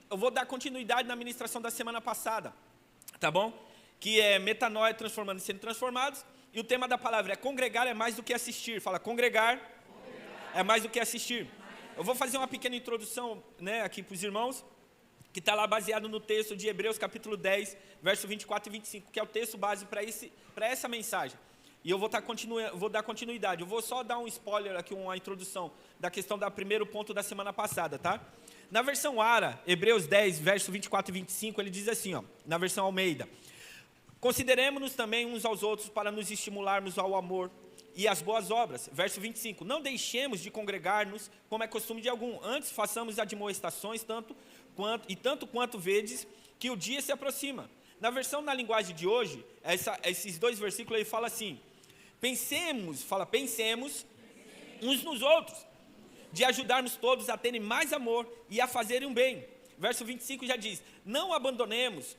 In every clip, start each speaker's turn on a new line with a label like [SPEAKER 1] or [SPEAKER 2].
[SPEAKER 1] eu vou dar continuidade na ministração da semana passada, tá bom? Que é metanoia transformando e sendo transformados. E o tema da palavra é congregar é mais do que assistir. Fala, congregar é mais do que assistir. Eu vou fazer uma pequena introdução, né, aqui para os irmãos, que está lá baseado no texto de Hebreus capítulo 10, verso 24 e 25, que é o texto base para essa mensagem. E eu vou dar continuidade. Eu vou só dar um spoiler aqui, uma introdução da questão do primeiro ponto da semana passada, tá? Na versão ARA, Hebreus 10, verso 24 e 25, ele diz assim, ó, na versão Almeida: consideremos-nos também uns aos outros para nos estimularmos ao amor e às boas obras. Verso 25, não deixemos de congregar-nos, como é costume de algum, antes façamos admoestações, tanto quanto vedes que o dia se aproxima. Na versão, na linguagem de hoje, esses dois versículos, ele fala assim, pensemos uns nos outros, de ajudarmos todos a terem mais amor e a fazerem um bem. Verso 25 já diz, não abandonemos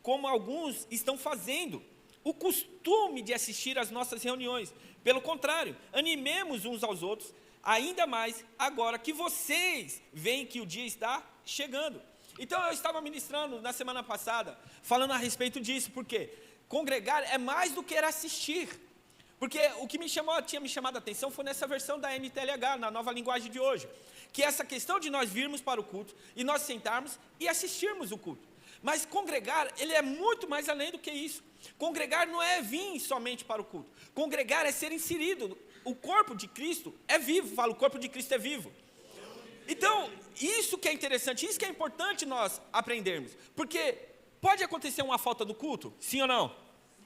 [SPEAKER 1] como alguns estão fazendo o costume de assistir às nossas reuniões. Pelo contrário, animemos uns aos outros, ainda mais agora que vocês veem que o dia está chegando. Então eu estava ministrando na semana passada, falando a respeito disso, porque congregar é mais do que assistir. Porque o que tinha me chamado a atenção foi nessa versão da NTLH, na nova linguagem de hoje, que é essa questão de nós virmos para o culto, e nós sentarmos e assistirmos o culto. Mas congregar, ele é muito mais além do que isso. Congregar não é vir somente para o culto. Congregar é ser inserido. O corpo de Cristo é vivo. Fala, o corpo de Cristo é vivo. Então, isso que é interessante, isso que é importante nós aprendermos. Porque pode acontecer uma falta do culto? Sim ou não?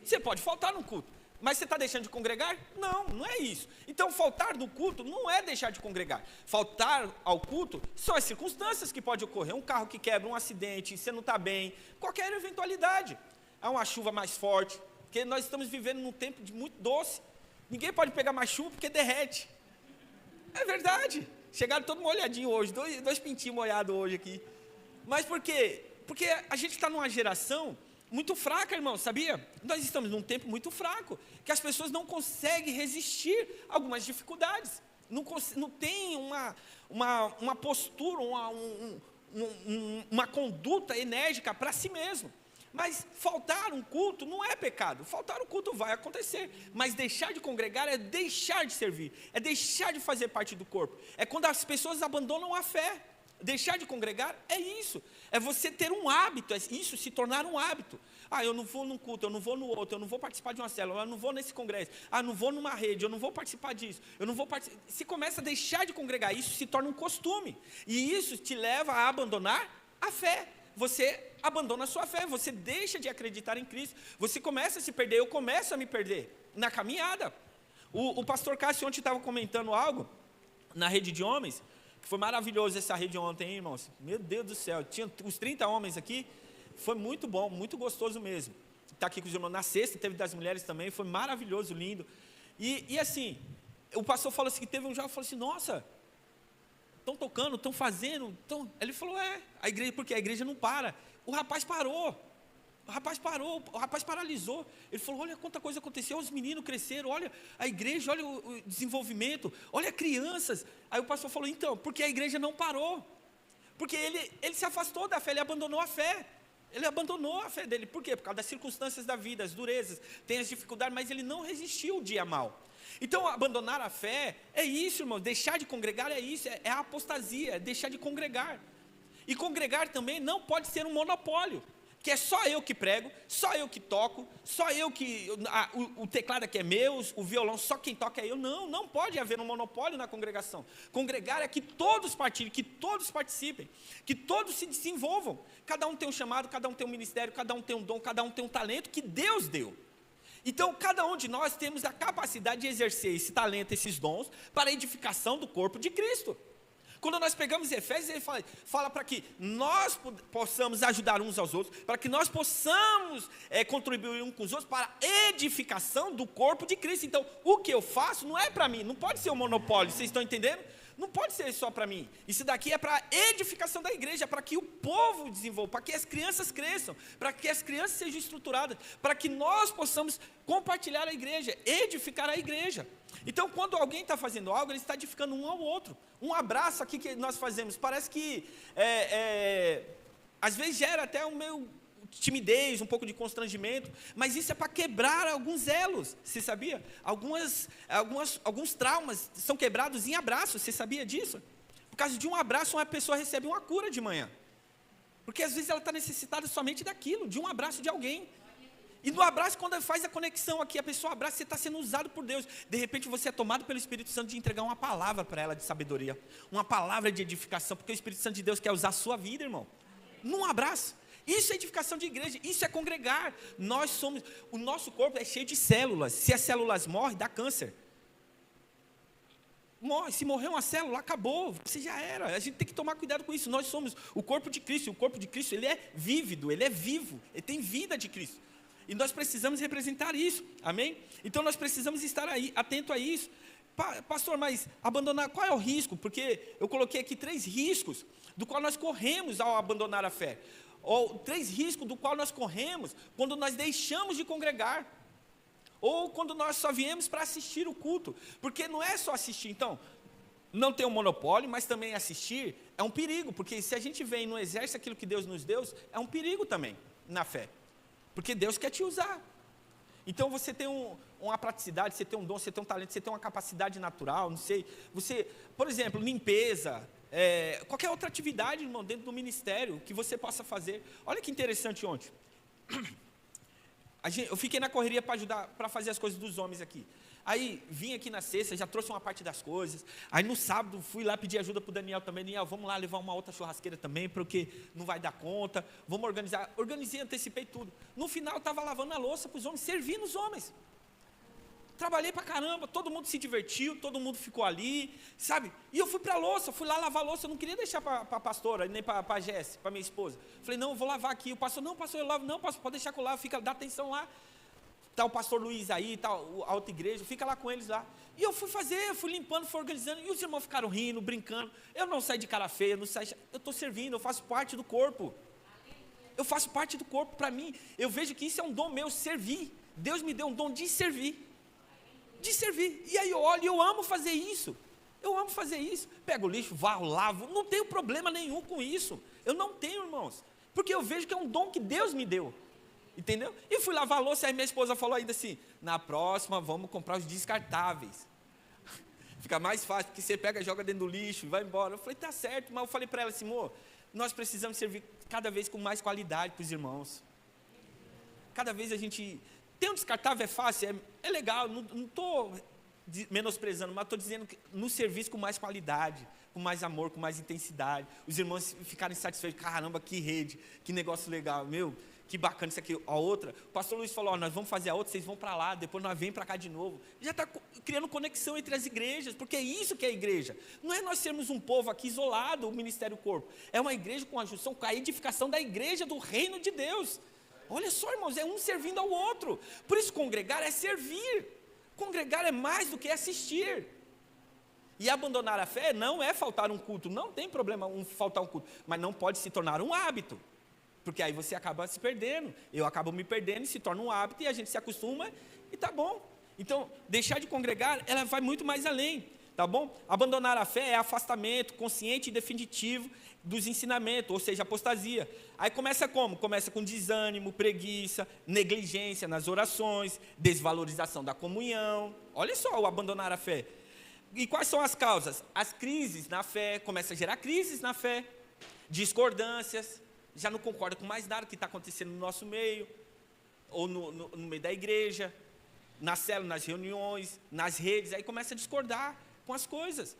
[SPEAKER 1] Você pode faltar no culto. Mas você está deixando de congregar? Não, não é isso. Então, faltar do culto não é deixar de congregar. Faltar ao culto são as circunstâncias que podem ocorrer. Um carro que quebra, um acidente, você não está bem, qualquer eventualidade. Há uma chuva mais forte, porque nós estamos vivendo num tempo de muito doce. Ninguém pode pegar mais chuva porque derrete. É verdade. Chegaram todo molhadinho hoje, dois pintinhos molhados hoje aqui. Mas por quê? Porque a gente está numa geração muito fraca, irmão, sabia? Nós estamos num tempo muito fraco, que as pessoas não conseguem resistir a algumas dificuldades, não tem uma postura, uma conduta enérgica para si mesmo. Mas faltar um culto não é pecado, faltar um culto vai acontecer, mas deixar de congregar é deixar de servir, é deixar de fazer parte do corpo, é quando as pessoas abandonam a fé. Deixar de congregar é isso, é você ter um hábito, é isso se tornar um hábito. Eu não vou num culto, eu não vou no outro, eu não vou participar de uma célula, eu não vou nesse congresso, eu não vou numa rede, eu não vou participar disso, eu não vou participar. Se começa a deixar de congregar, isso se torna um costume, e isso te leva a abandonar a fé. Você abandona a sua fé, você deixa de acreditar em Cristo, você começa a se perder, eu começo a me perder na caminhada. O pastor Cássio ontem estava comentando algo na rede de homens, que foi maravilhoso essa rede ontem, hein, irmãos? Meu Deus do céu, tinha os 30 homens aqui, foi muito bom, muito gostoso mesmo. Está aqui com os irmãos, na sexta teve das mulheres também, foi maravilhoso, lindo. E assim, o pastor falou assim, teve um jovem que falou assim, nossa, estão tocando, estão fazendo, ele falou, a igreja, porque a igreja não para. O rapaz parou, o rapaz paralisou. Ele falou, olha quanta coisa aconteceu, os meninos cresceram, olha a igreja, olha o desenvolvimento, olha crianças. Aí o pastor falou, então, porque a igreja não parou, porque ele se afastou da fé, ele abandonou a fé. Ele abandonou a fé dele, por quê? Por causa das circunstâncias da vida, as durezas, tem as dificuldades, mas ele não resistiu o dia mau. Então, abandonar a fé é isso, irmão, deixar de congregar é isso, é a apostasia, é deixar de congregar. E congregar também não pode ser um monopólio, que é só eu que prego, só eu que toco, só eu que, o teclado aqui é meu, o violão, só quem toca é eu. Não pode haver um monopólio na congregação. Congregar é que todos partilhem, que todos participem, que todos se desenvolvam. Cada um tem um chamado, cada um tem um ministério, cada um tem um dom, cada um tem um talento que Deus deu. Então, cada um de nós temos a capacidade de exercer esse talento, esses dons, para a edificação do corpo de Cristo. Quando nós pegamos Efésios, ele fala para que nós possamos ajudar uns aos outros, para que nós possamos contribuir uns com os outros para a edificação do corpo de Cristo. Então, o que eu faço não é para mim, não pode ser um monopólio, vocês estão entendendo? Não pode ser só para mim. Isso daqui é para edificação da igreja, para que o povo desenvolva, para que as crianças cresçam, para que as crianças sejam estruturadas, para que nós possamos compartilhar a igreja, edificar a igreja. Então, quando alguém está fazendo algo, ele está edificando um ao outro. Um abraço aqui que nós fazemos, parece que às vezes gera até um meio timidez, um pouco de constrangimento, mas isso é para quebrar alguns elos, você sabia? Alguns traumas são quebrados em abraços, você sabia disso? Por causa de um abraço, uma pessoa recebe uma cura de manhã, porque às vezes ela está necessitada somente daquilo, de um abraço de alguém. E no abraço, quando faz a conexão aqui, a pessoa abraça, você está sendo usado por Deus. De repente você é tomado pelo Espírito Santo de entregar uma palavra para ela de sabedoria, uma palavra de edificação, porque o Espírito Santo de Deus quer usar a sua vida, irmão, num abraço. Isso é edificação de igreja, isso é congregar. O nosso corpo é cheio de células. Se as células morrem, dá câncer. Morre, se morrer uma célula, acabou, você já era. A gente tem que tomar cuidado com isso. Nós somos o corpo de Cristo, e o corpo de Cristo, ele é vívido, ele é vivo, ele tem vida de Cristo. E nós precisamos representar isso, amém? Então nós precisamos estar aí, atento a isso. Pastor, mas abandonar, qual é o risco? Porque eu coloquei aqui 3 riscos, do qual nós corremos ao abandonar a fé. Ou 3 riscos do qual nós corremos quando nós deixamos de congregar, ou quando nós só viemos para assistir o culto, porque não é só assistir. Então, não tem um monopólio, mas também assistir é um perigo, porque se a gente vem e não exerce aquilo que Deus nos deu, é um perigo também na fé, porque Deus quer te usar. Então você tem uma praticidade, você tem um dom, você tem um talento, você tem uma capacidade natural, não sei, você, por exemplo, limpeza, qualquer outra atividade, irmão, dentro do ministério, que você possa fazer. Olha que interessante ontem. Eu fiquei na correria para ajudar, para fazer as coisas dos homens aqui. Aí vim aqui na sexta, já trouxe uma parte das coisas. Aí no sábado fui lá pedir ajuda para o Daniel também. Daniel, vamos lá levar uma outra churrasqueira também, porque não vai dar conta. Vamos organizar. Organizei, antecipei tudo. No final eu estava lavando a louça para os homens, servindo os homens. Trabalhei para caramba, todo mundo se divertiu, todo mundo ficou ali, sabe? E eu fui para a louça, fui lá lavar a louça, eu não queria deixar para a pastora, nem para a Jéssica, para minha esposa. Falei, não, eu vou lavar aqui. O pastor, não, pastor, eu lavo. Não, pastor, pode deixar que eu lavo, dá atenção lá. Está o pastor Luiz aí, está a outra igreja, fica lá com eles lá. E eu fui limpando, fui organizando, e os irmãos ficaram rindo, brincando. Eu não saí de cara feia, eu estou servindo, eu faço parte do corpo. Eu faço parte do corpo. Para mim, eu vejo que isso é um dom meu, servir. Deus me deu um dom de servir. De servir. E aí eu olho e eu amo fazer isso. Eu amo fazer isso. Pego o lixo, varro, lavo, não tenho problema nenhum com isso. Eu não tenho, irmãos. Porque eu vejo que é um dom que Deus me deu. Entendeu? E fui lavar a louça, aí minha esposa falou ainda assim, na próxima vamos comprar os descartáveis. Fica mais fácil, porque você pega, joga dentro do lixo e vai embora. Eu falei, tá certo, mas eu falei para ela assim, amor, nós precisamos servir cada vez com mais qualidade para os irmãos. Cada vez a gente... Ter um descartável é fácil, é legal, não estou menosprezando, mas estou dizendo que no serviço com mais qualidade, com mais amor, com mais intensidade, os irmãos ficarem satisfeitos, caramba, que rede, que negócio legal, meu, que bacana isso aqui. A outra, o pastor Luiz falou, nós vamos fazer a outra, vocês vão para lá, depois nós vem para cá de novo. Já está criando conexão entre as igrejas, porque é isso que é a igreja. Não é nós sermos um povo aqui isolado, o Ministério Corpo, é uma igreja com a junção, com a edificação da igreja do reino de Deus. Olha só, irmãos, é um servindo ao outro. Por isso, congregar é servir. Congregar é mais do que assistir. E abandonar a fé não é faltar um culto. Não tem problema faltar um culto. Mas não pode se tornar um hábito. Porque aí você acaba se perdendo. Eu acabo me perdendo e se torna um hábito. E a gente se acostuma e tá bom. Então, deixar de congregar, ela vai muito mais além. Tá bom? Abandonar a fé é afastamento consciente e definitivo dos ensinamentos, ou seja, apostasia. Aí começa como? Começa com desânimo, preguiça, negligência nas orações, desvalorização da comunhão. Olha só o abandonar a fé. E quais são as causas? As crises na fé, começa a gerar crises na fé, discordâncias, já não concorda com mais nada que está acontecendo no nosso meio, ou no meio da igreja, na célula, nas reuniões, nas redes, aí começa a discordar com as coisas.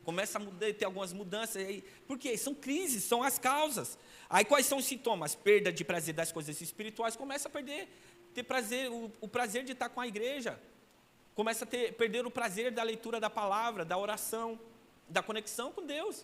[SPEAKER 1] Começa a ter algumas mudanças aí. Por quê? São crises, são as causas. Aí quais são os sintomas? Perda de prazer das coisas espirituais, começa a ter prazer, o prazer de estar com a igreja. Começa a perder o prazer da leitura da palavra, da oração, da conexão com Deus.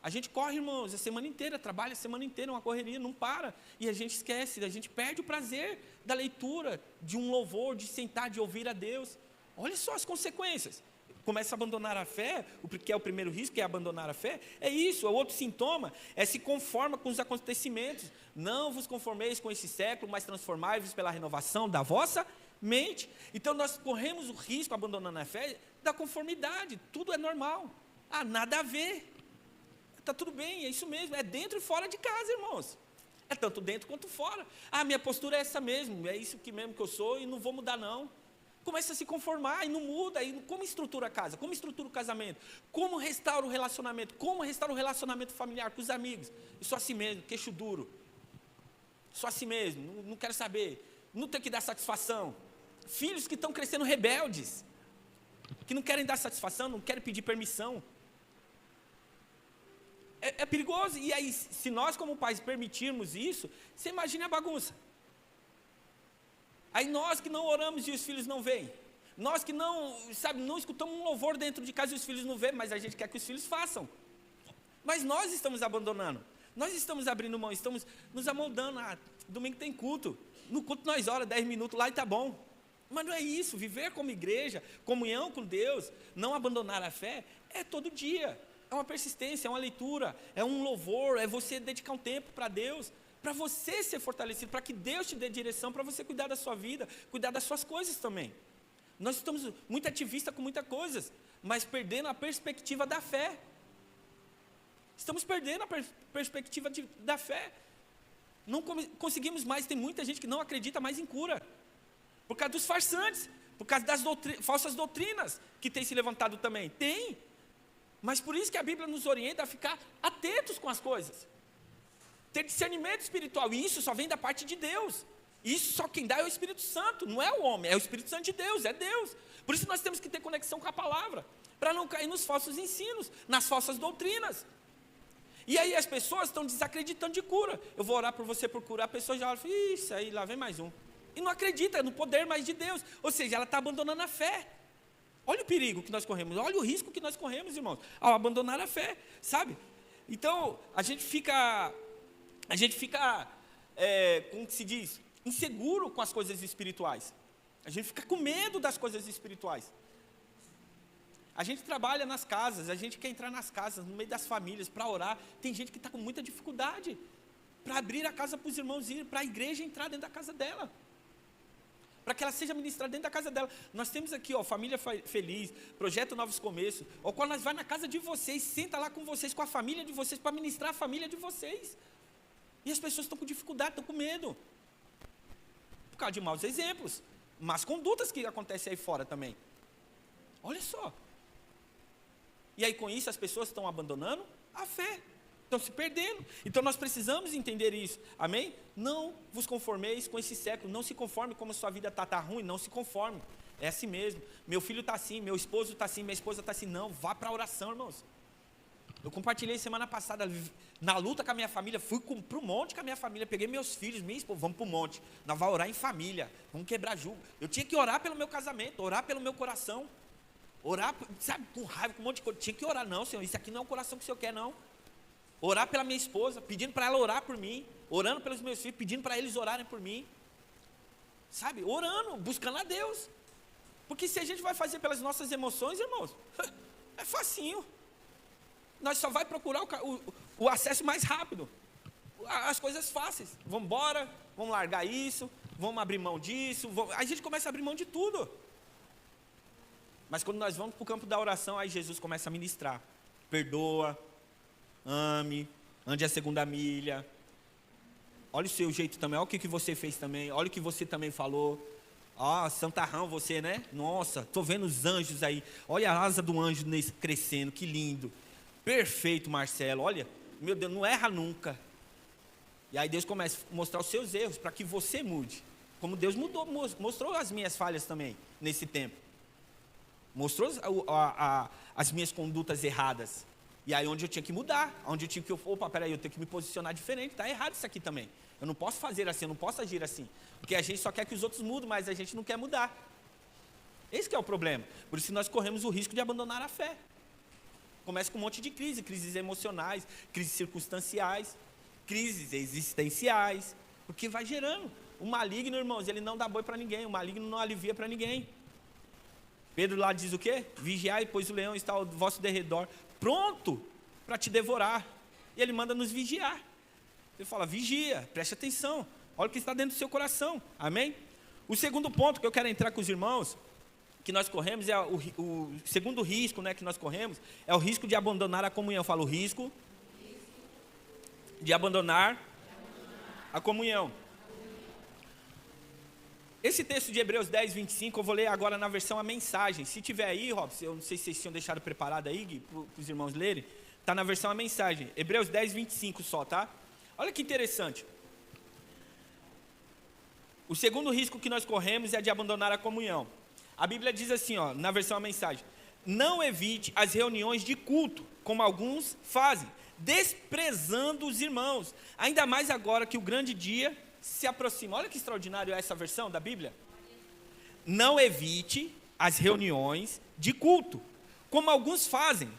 [SPEAKER 1] A gente corre, irmãos, a semana inteira, trabalha a semana inteira, uma correria, não para. E a gente esquece, a gente perde o prazer da leitura, de um louvor, de sentar, de ouvir a Deus. Olha só as consequências. começa a abandonar a fé, que é o primeiro risco, que é abandonar a fé, é isso. O outro sintoma é se conforma com os acontecimentos. Não vos conformeis com esse século, mas transformai-vos pela renovação da vossa mente. Então nós corremos o risco, abandonando a fé, da conformidade. Tudo é normal. Nada a ver. Está tudo bem, é isso mesmo. É dentro e fora de casa, irmãos. É tanto dentro quanto fora. Minha postura é essa mesmo, é isso que mesmo que eu sou e não vou mudar não. Começa a se conformar e não muda. E como estrutura a casa? Como estrutura o casamento? Como restaura o relacionamento? Como restaura o relacionamento familiar com os amigos? Eu sou assim mesmo, queixo duro. Sou assim mesmo, não quero saber. Não tenho que dar satisfação. Filhos que estão crescendo rebeldes, que não querem dar satisfação, não querem pedir permissão. É perigoso. E aí, se nós como pais permitirmos isso, você imagina a bagunça. Aí nós que não oramos e os filhos não veem. Nós que não escutamos um louvor dentro de casa e os filhos não veem, mas a gente quer que os filhos façam. Mas nós estamos abandonando. Nós estamos abrindo mão, estamos nos amoldando. Domingo tem culto. No culto nós oramos 10 minutos lá e está bom. Mas não é isso. Viver como igreja, comunhão com Deus, não abandonar a fé, é todo dia. É uma persistência, é uma leitura, é um louvor, é você dedicar um tempo para Deus, para você ser fortalecido, para que Deus te dê direção, para você cuidar da sua vida, cuidar das suas coisas também. Nós estamos muito ativistas com muitas coisas, mas perdendo a perspectiva da fé. Estamos perdendo a perspectiva da fé. Não conseguimos mais, tem muita gente que não acredita mais em cura, por causa dos farsantes, por causa das falsas doutrinas que tem se levantado também. Tem. Mas por isso que a Bíblia nos orienta a ficar atentos com as coisas. Ter discernimento espiritual. E isso só vem da parte de Deus. Isso só quem dá é o Espírito Santo. Não é o homem, é o Espírito Santo de Deus, é Deus. Por isso nós temos que ter conexão com a palavra. Para não cair nos falsos ensinos, nas falsas doutrinas. E aí as pessoas estão desacreditando de cura. Eu vou orar por você por curar. A pessoa já olha e fala, isso aí, lá vem mais um. E não acredita no poder mais de Deus. Ou seja, ela está abandonando a fé. Olha o perigo que nós corremos, olha o risco que nós corremos, irmãos, ao abandonar a fé, sabe? Então, a gente fica, como que se diz, inseguro com as coisas espirituais. A gente fica com medo das coisas espirituais. A gente trabalha nas casas, a gente quer entrar nas casas, no meio das famílias, para orar. Tem gente que está com muita dificuldade para abrir a casa para os irmãos irem, para a igreja entrar dentro da casa dela. Para que ela seja ministrada dentro da casa dela. Nós temos aqui, Família Feliz, Projeto Novos Começos, ou quando nós vamos na casa de vocês, senta lá com vocês, com a família de vocês, para ministrar a família de vocês. E as pessoas estão com dificuldade, estão com medo. Por causa de maus exemplos, más condutas que acontecem aí fora também. Olha só. E aí com isso as pessoas estão abandonando a fé. Estão se perdendo. Então nós precisamos entender isso. Amém? Não vos conformeis com esse século. Não se conforme como a sua vida está ruim. Não se conforme. É assim mesmo. Meu filho está assim, meu esposo está assim, minha esposa está assim. Não, vá para a oração, irmãos. Eu compartilhei semana passada, na luta com a minha família, fui para o monte com a minha família, peguei meus filhos, minha esposa, vamos para o monte. Nós vamos orar em família, vamos quebrar julgo. Eu tinha que orar pelo meu casamento, orar pelo meu coração. Orar, sabe, com raiva, com um monte de coisa. Tinha que orar, não, Senhor, isso aqui não é o coração que o Senhor quer, não. Orar pela minha esposa, pedindo para ela orar por mim, orando pelos meus filhos, pedindo para eles orarem por mim, sabe, orando, buscando a Deus, porque se a gente vai fazer pelas nossas emoções, irmãos, é facinho, nós só vai procurar o acesso mais rápido, as coisas fáceis, vamos embora, vamos largar isso, vamos abrir mão disso, a gente começa a abrir mão de tudo, mas quando nós vamos para o campo da oração, aí Jesus começa a ministrar, perdoa, ame, ande a segunda milha, olha o seu jeito também, olha o que você fez também, olha o que você também falou, santarrão você, né? Nossa, estou vendo os anjos aí, olha a asa do anjo crescendo, que lindo, perfeito Marcelo, olha, meu Deus, não erra nunca. E aí Deus começa a mostrar os seus erros, para que você mude, como Deus mostrou as minhas falhas também, nesse tempo, mostrou as minhas condutas erradas. E aí onde eu tinha que mudar, onde eu tinha que, peraí, eu tenho que me posicionar diferente, está errado isso aqui também. Eu não posso fazer assim, eu não posso agir assim. Porque a gente só quer que os outros mudem, mas a gente não quer mudar. Esse que é o problema. Por isso nós corremos o risco de abandonar a fé. Começa com um monte de crises emocionais, crises circunstanciais, crises existenciais, porque vai gerando. O maligno, irmãos, ele não dá boi para ninguém, o maligno não alivia para ninguém. Pedro lá diz o quê? Vigiai, pois o leão está ao vosso derredor, pronto para te devorar. E ele manda nos vigiar. Ele fala, vigia, preste atenção, olha o que está dentro do seu coração, amém? O segundo ponto que eu quero entrar com os irmãos, que nós corremos, é o segundo risco, né, que nós corremos, é o risco de abandonar a comunhão. Eu falo, o risco de abandonar a comunhão. Esse texto de Hebreus 10, 25, eu vou ler agora na versão a mensagem. Se tiver aí, Robson, eu não sei se vocês tinham deixado preparado aí, Gui, para os irmãos lerem. Está na versão a mensagem. Hebreus 10, 25 só, tá? Olha que interessante. O segundo risco que nós corremos é de abandonar a comunhão. A Bíblia diz assim, ó, na versão a mensagem. Não evite as reuniões de culto, como alguns fazem, desprezando os irmãos. Ainda mais agora que o grande dia se aproxima. Olha que extraordinário essa versão da Bíblia. Não evite as reuniões de culto, como alguns fazem,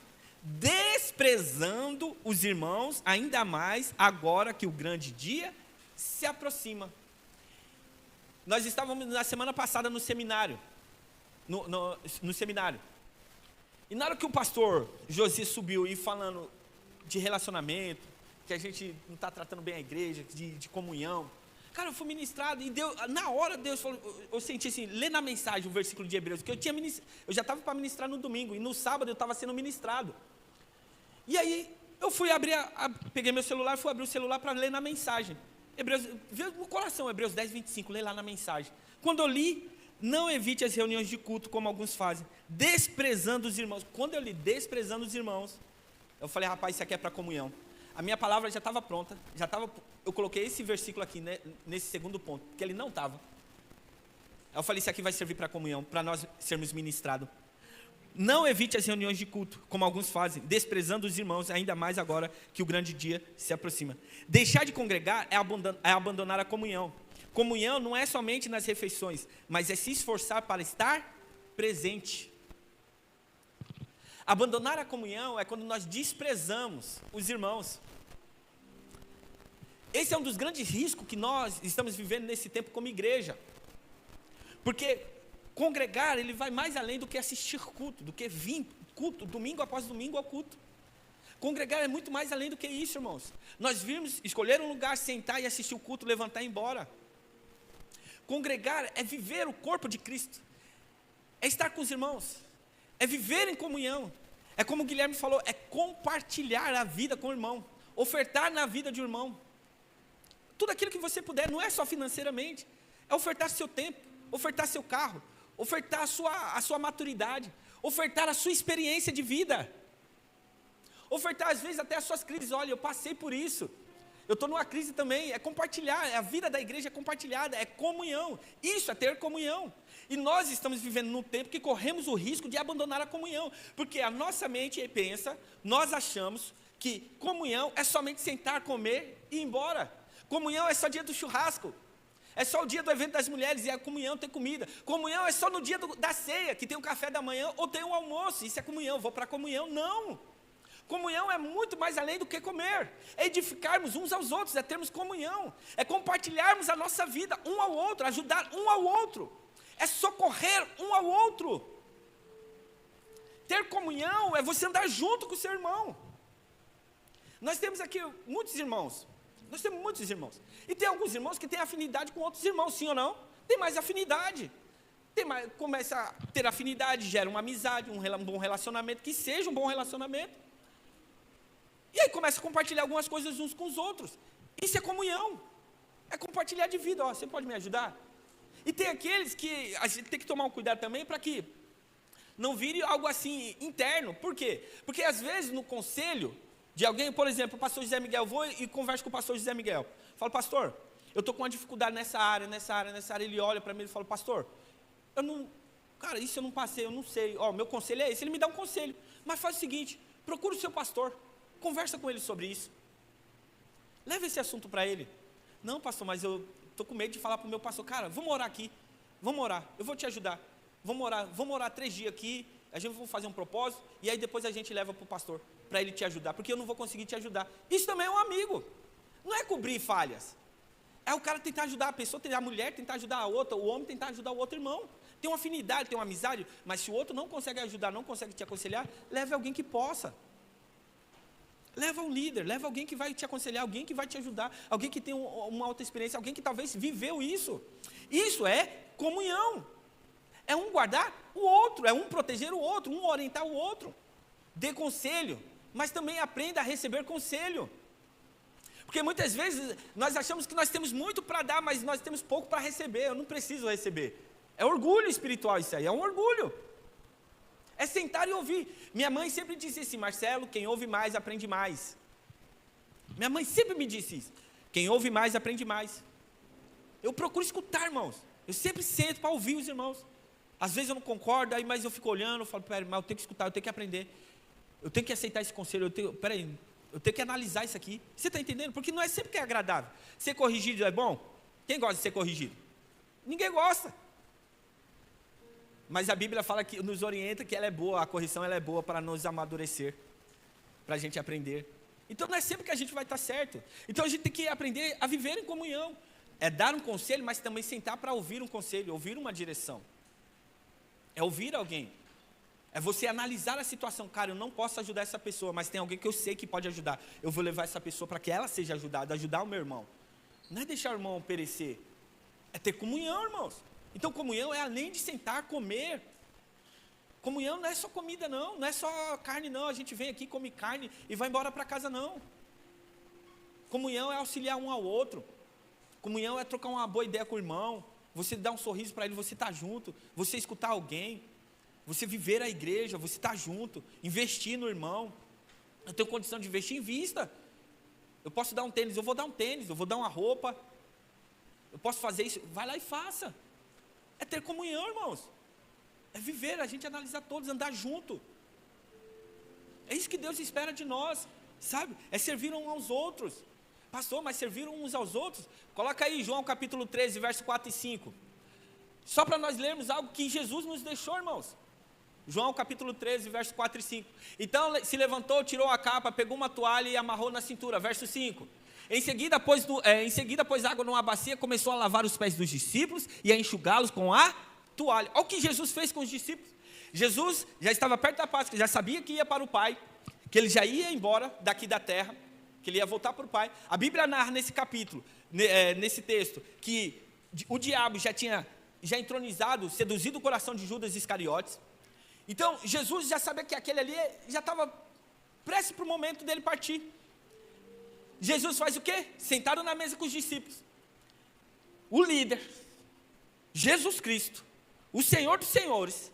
[SPEAKER 1] desprezando os irmãos, ainda mais agora que o grande dia se aproxima. Nós estávamos na semana passada no seminário, no seminário, e na hora que o pastor José subiu e falando de relacionamento, que a gente não está tratando bem a igreja, de comunhão, cara, eu fui ministrado, e Deus, na hora Deus falou, eu senti assim, lê na mensagem o versículo de Hebreus, que eu já estava para ministrar no domingo, e no sábado eu estava sendo ministrado. E aí, eu fui abrir, peguei meu celular, fui abrir o celular para ler na mensagem. Hebreus, veio no coração, Hebreus 10, 25, lê lá na mensagem. Quando eu li, não evite as reuniões de culto, como alguns fazem, desprezando os irmãos. Quando eu li desprezando os irmãos, eu falei, rapaz, isso aqui é para comunhão. A minha palavra já estava pronta, eu coloquei esse versículo aqui, né, nesse segundo ponto, porque ele não estava. Eu falei, isso aqui vai servir para comunhão, para nós sermos ministrados. Não evite as reuniões de culto, como alguns fazem, desprezando os irmãos, ainda mais agora que o grande dia se aproxima. Deixar de congregar é abandonar a comunhão. Comunhão não é somente nas refeições, mas é se esforçar para estar presente. Abandonar a comunhão é quando nós desprezamos os irmãos. Esse é um dos grandes riscos que nós estamos vivendo nesse tempo como igreja. Porque congregar, ele vai mais além do que assistir culto, do que vir culto, domingo após domingo ao culto. Congregar é muito mais além do que isso, irmãos. Nós vimos, escolher um lugar, sentar e assistir o culto, levantar e ir embora. Congregar é viver o corpo de Cristo, é estar com os irmãos, é viver em comunhão. É como o Guilherme falou, é compartilhar a vida com o irmão, ofertar na vida de um irmão. Tudo aquilo que você puder, não é só financeiramente, é ofertar seu tempo, ofertar seu carro, ofertar a sua maturidade, ofertar a sua experiência de vida, ofertar às vezes até as suas crises. Olha, eu passei por isso, eu estou numa crise também. É compartilhar, a vida da igreja é compartilhada, é comunhão, isso é ter comunhão. E nós estamos vivendo num tempo que corremos o risco de abandonar a comunhão, porque a nossa mente pensa, nós achamos que comunhão é somente sentar, comer e ir embora. Comunhão é só dia do churrasco, é só o dia do evento das mulheres, e a comunhão tem comida. Comunhão é só no dia da ceia, que tem o café da manhã, ou tem o almoço, isso é comunhão, vou para a comunhão. Não, comunhão é muito mais além do que comer, é edificarmos uns aos outros, é termos comunhão, é compartilharmos a nossa vida um ao outro, ajudar um ao outro, é socorrer um ao outro. Ter comunhão é você andar junto com o seu irmão. Nós temos aqui muitos irmãos, e tem alguns irmãos que têm afinidade com outros irmãos, sim ou não? Tem mais afinidade, começa a ter afinidade, gera uma amizade, um bom relacionamento, que seja um bom relacionamento, e aí começa a compartilhar algumas coisas uns com os outros. Isso é comunhão, é compartilhar de vida. Ó, você pode me ajudar? E tem aqueles que a gente tem que tomar um cuidado também, para que não vire algo assim interno. Por quê? Porque às vezes no conselho de alguém, por exemplo, o pastor José Miguel, eu vou e converso com o pastor José Miguel, falo, pastor, eu estou com uma dificuldade nessa área, ele olha para mim e fala, pastor, isso eu não passei, eu não sei, meu conselho é esse. Ele me dá um conselho, mas faz o seguinte, procura o seu pastor, conversa com ele sobre isso, leva esse assunto para ele. Não, pastor, mas eu estou com medo de falar para o meu pastor, cara, vamos orar aqui, vamos orar, eu vou te ajudar, vamos orar 3 dias aqui, a gente vai fazer um propósito, e aí depois a gente leva para o pastor, para ele te ajudar, porque eu não vou conseguir te ajudar. Isso também é um amigo, não é cobrir falhas, é o cara tentar ajudar a pessoa, a mulher tentar ajudar a outra, o homem tentar ajudar o outro irmão, Tem uma afinidade, tem uma amizade, mas se o outro não consegue ajudar, não consegue te aconselhar, leve alguém que possa. Leva um líder, leva alguém que vai te aconselhar, alguém que vai te ajudar, alguém que tem uma alta experiência, alguém que talvez viveu isso. Isso é comunhão. É um guardar o outro, é um proteger o outro, um orientar o outro. Dê conselho, mas também aprenda a receber conselho. Porque muitas vezes nós achamos que nós temos muito para dar, mas nós temos pouco para receber. Eu não preciso receber. É orgulho espiritual isso aí, é um orgulho. É sentar e ouvir. Minha mãe sempre disse assim: Marcelo, quem ouve mais, aprende mais. Minha mãe sempre me disse isso. Quem ouve mais, aprende mais. Eu procuro escutar, irmãos. Eu sempre sento para ouvir os irmãos. Às vezes eu não concordo, aí, mas eu fico olhando, eu falo, peraí, mas eu tenho que escutar, eu tenho que aprender. Eu tenho que aceitar esse conselho, eu tenho que analisar isso aqui. Você está entendendo? Porque não é sempre que é agradável. Ser corrigido é bom? Quem gosta de ser corrigido? Ninguém gosta. Mas a Bíblia fala que nos orienta que ela é boa, a correção ela é boa para nos amadurecer, para a gente aprender. Então não é sempre que a gente vai estar certo. Então a gente tem que aprender a viver em comunhão. É dar um conselho, mas também sentar para ouvir um conselho, ouvir uma direção. É ouvir alguém. É você analisar a situação. Cara, eu não posso ajudar essa pessoa, mas tem alguém que eu sei que pode ajudar. Eu vou levar essa pessoa para que ela seja ajudada, ajudar o meu irmão. Não é deixar o irmão perecer. É ter comunhão, irmãos. Então comunhão é além de sentar, comer. Comunhão não é só comida não, não é só carne não, a gente vem aqui, come carne e vai embora para casa não. Comunhão é auxiliar um ao outro. Comunhão é trocar uma boa ideia com o irmão, você dar um sorriso para ele, você estar junto, você escutar alguém, você viver a igreja, você estar junto, investir no irmão. Eu tenho condição de investir, invista. Eu posso dar um tênis, eu vou dar um tênis, eu vou dar uma roupa. Eu posso fazer isso, vai lá e faça. É ter comunhão, irmãos. É viver, a gente analisar todos, andar junto. É isso que Deus espera de nós, sabe? É servir uns aos outros. Pastor, mas servir uns aos outros? Coloca aí João capítulo 13, verso 4 e 5. Só para nós lermos algo que Jesus nos deixou, irmãos. João capítulo 13, verso 4 e 5. Então se levantou, tirou a capa, pegou uma toalha e amarrou na cintura. Verso 5. Em seguida, pôs água numa bacia, começou a lavar os pés dos discípulos e a enxugá-los com a toalha. Olha o que Jesus fez com os discípulos. Jesus já estava perto da Páscoa, já sabia que ia para o Pai, que ele já ia embora daqui da terra, que ele ia voltar para o Pai. A Bíblia narra nesse capítulo, nesse texto, que o diabo já entronizado, seduzido o coração de Judas Iscariotes. Então, Jesus já sabia que aquele ali já estava prestes para o momento dele partir. Jesus faz o quê? Sentado na mesa com os discípulos. O líder, Jesus Cristo, o Senhor dos Senhores,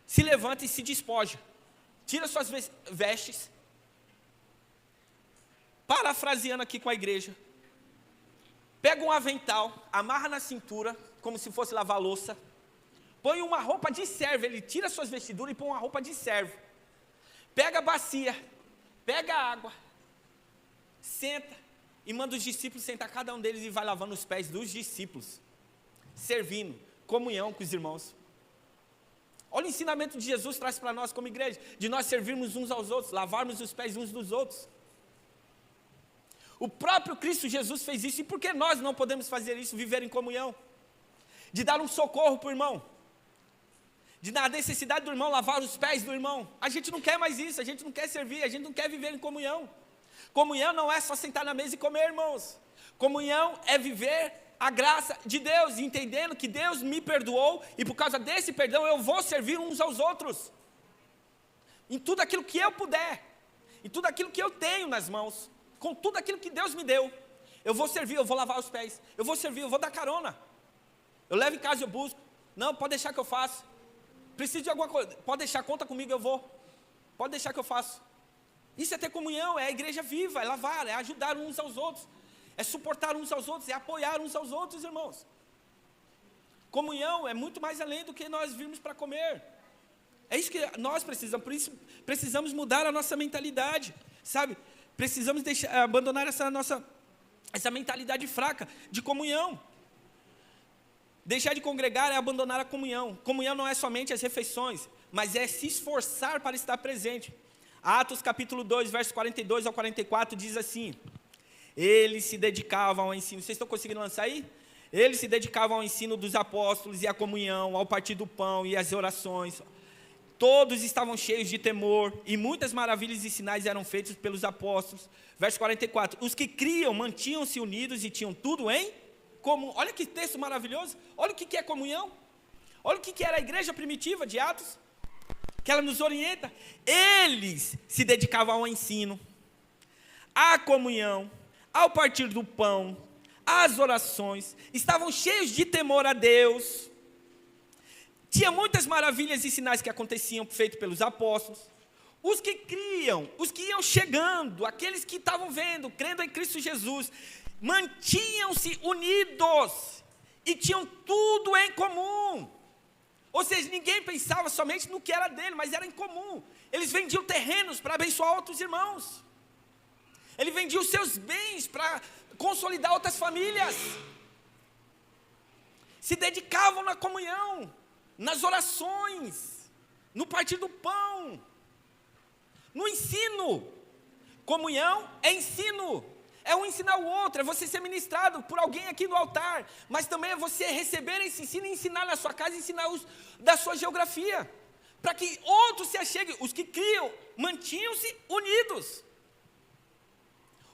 [SPEAKER 1] se levanta e se despoja. Tira suas vestes. Parafraseando aqui com a igreja. Pega um avental, amarra na cintura, como se fosse lavar louça. Põe uma roupa de servo, ele tira suas vestiduras e põe uma roupa de servo. Pega a bacia, pega a água, senta e manda os discípulos sentar, cada um deles, e vai lavando os pés dos discípulos, servindo, comunhão com os irmãos. Olha o ensinamento de Jesus traz para nós como igreja, de nós servirmos uns aos outros, lavarmos os pés uns dos outros. O próprio Cristo Jesus fez isso, e por que nós não podemos fazer isso, viver em comunhão? De dar um socorro para o irmão, de na necessidade do irmão, lavar os pés do irmão. A gente não quer mais isso, a gente não quer servir, a gente não quer viver em comunhão. Comunhão não é só sentar na mesa e comer, irmãos. Comunhão é viver a graça de Deus, entendendo que Deus me perdoou, e por causa desse perdão eu vou servir uns aos outros. Em tudo aquilo que eu puder, em tudo aquilo que eu tenho nas mãos, com tudo aquilo que Deus me deu, eu vou servir, eu vou lavar os pés, eu vou servir, eu vou dar carona. Eu levo em casa e eu busco. Não, pode deixar que eu faço. Preciso de alguma coisa, pode deixar, conta comigo, eu vou. Pode deixar que eu faço. Isso é ter comunhão, é a igreja viva, é lavar, é ajudar uns aos outros, é suportar uns aos outros, é apoiar uns aos outros, irmãos. Comunhão é muito mais além do que nós virmos para comer. É isso que nós precisamos, por isso precisamos mudar a nossa mentalidade, sabe? Precisamos abandonar essa mentalidade fraca de comunhão. Deixar de congregar é abandonar a comunhão. Comunhão não é somente as refeições, mas é se esforçar para estar presente. Atos capítulo 2, verso 42 ao 44 diz assim: eles se dedicavam ao ensino. Vocês estão conseguindo lançar aí? Eles se dedicavam ao ensino dos apóstolos e à comunhão, ao partir do pão e às orações. Todos estavam cheios de temor, e muitas maravilhas e sinais eram feitos pelos apóstolos. Verso 44, os que criam mantinham-se unidos e tinham tudo em comum. Olha que texto maravilhoso, olha o que é comunhão. Olha o que era a igreja primitiva de Atos, que ela nos orienta. Eles se dedicavam ao ensino, à comunhão, ao partir do pão, às orações, estavam cheios de temor a Deus. Tinha muitas maravilhas e sinais que aconteciam, feitos pelos apóstolos. Os que criam, os que iam chegando, aqueles que estavam vendo, crendo em Cristo Jesus, mantinham-se unidos e tinham tudo em comum. Ou seja, ninguém pensava somente no que era dele, mas era em comum. Eles vendiam terrenos para abençoar outros irmãos. Ele vendia os seus bens para consolidar outras famílias. Se dedicavam na comunhão, nas orações, no partir do pão, no ensino. Comunhão é ensino, é um ensinar o outro, é você ser ministrado por alguém aqui no altar, mas também é você receber esse ensino e ensinar na sua casa, ensinar os da sua geografia, para que outros se acheguem. Os que criam mantinham-se unidos.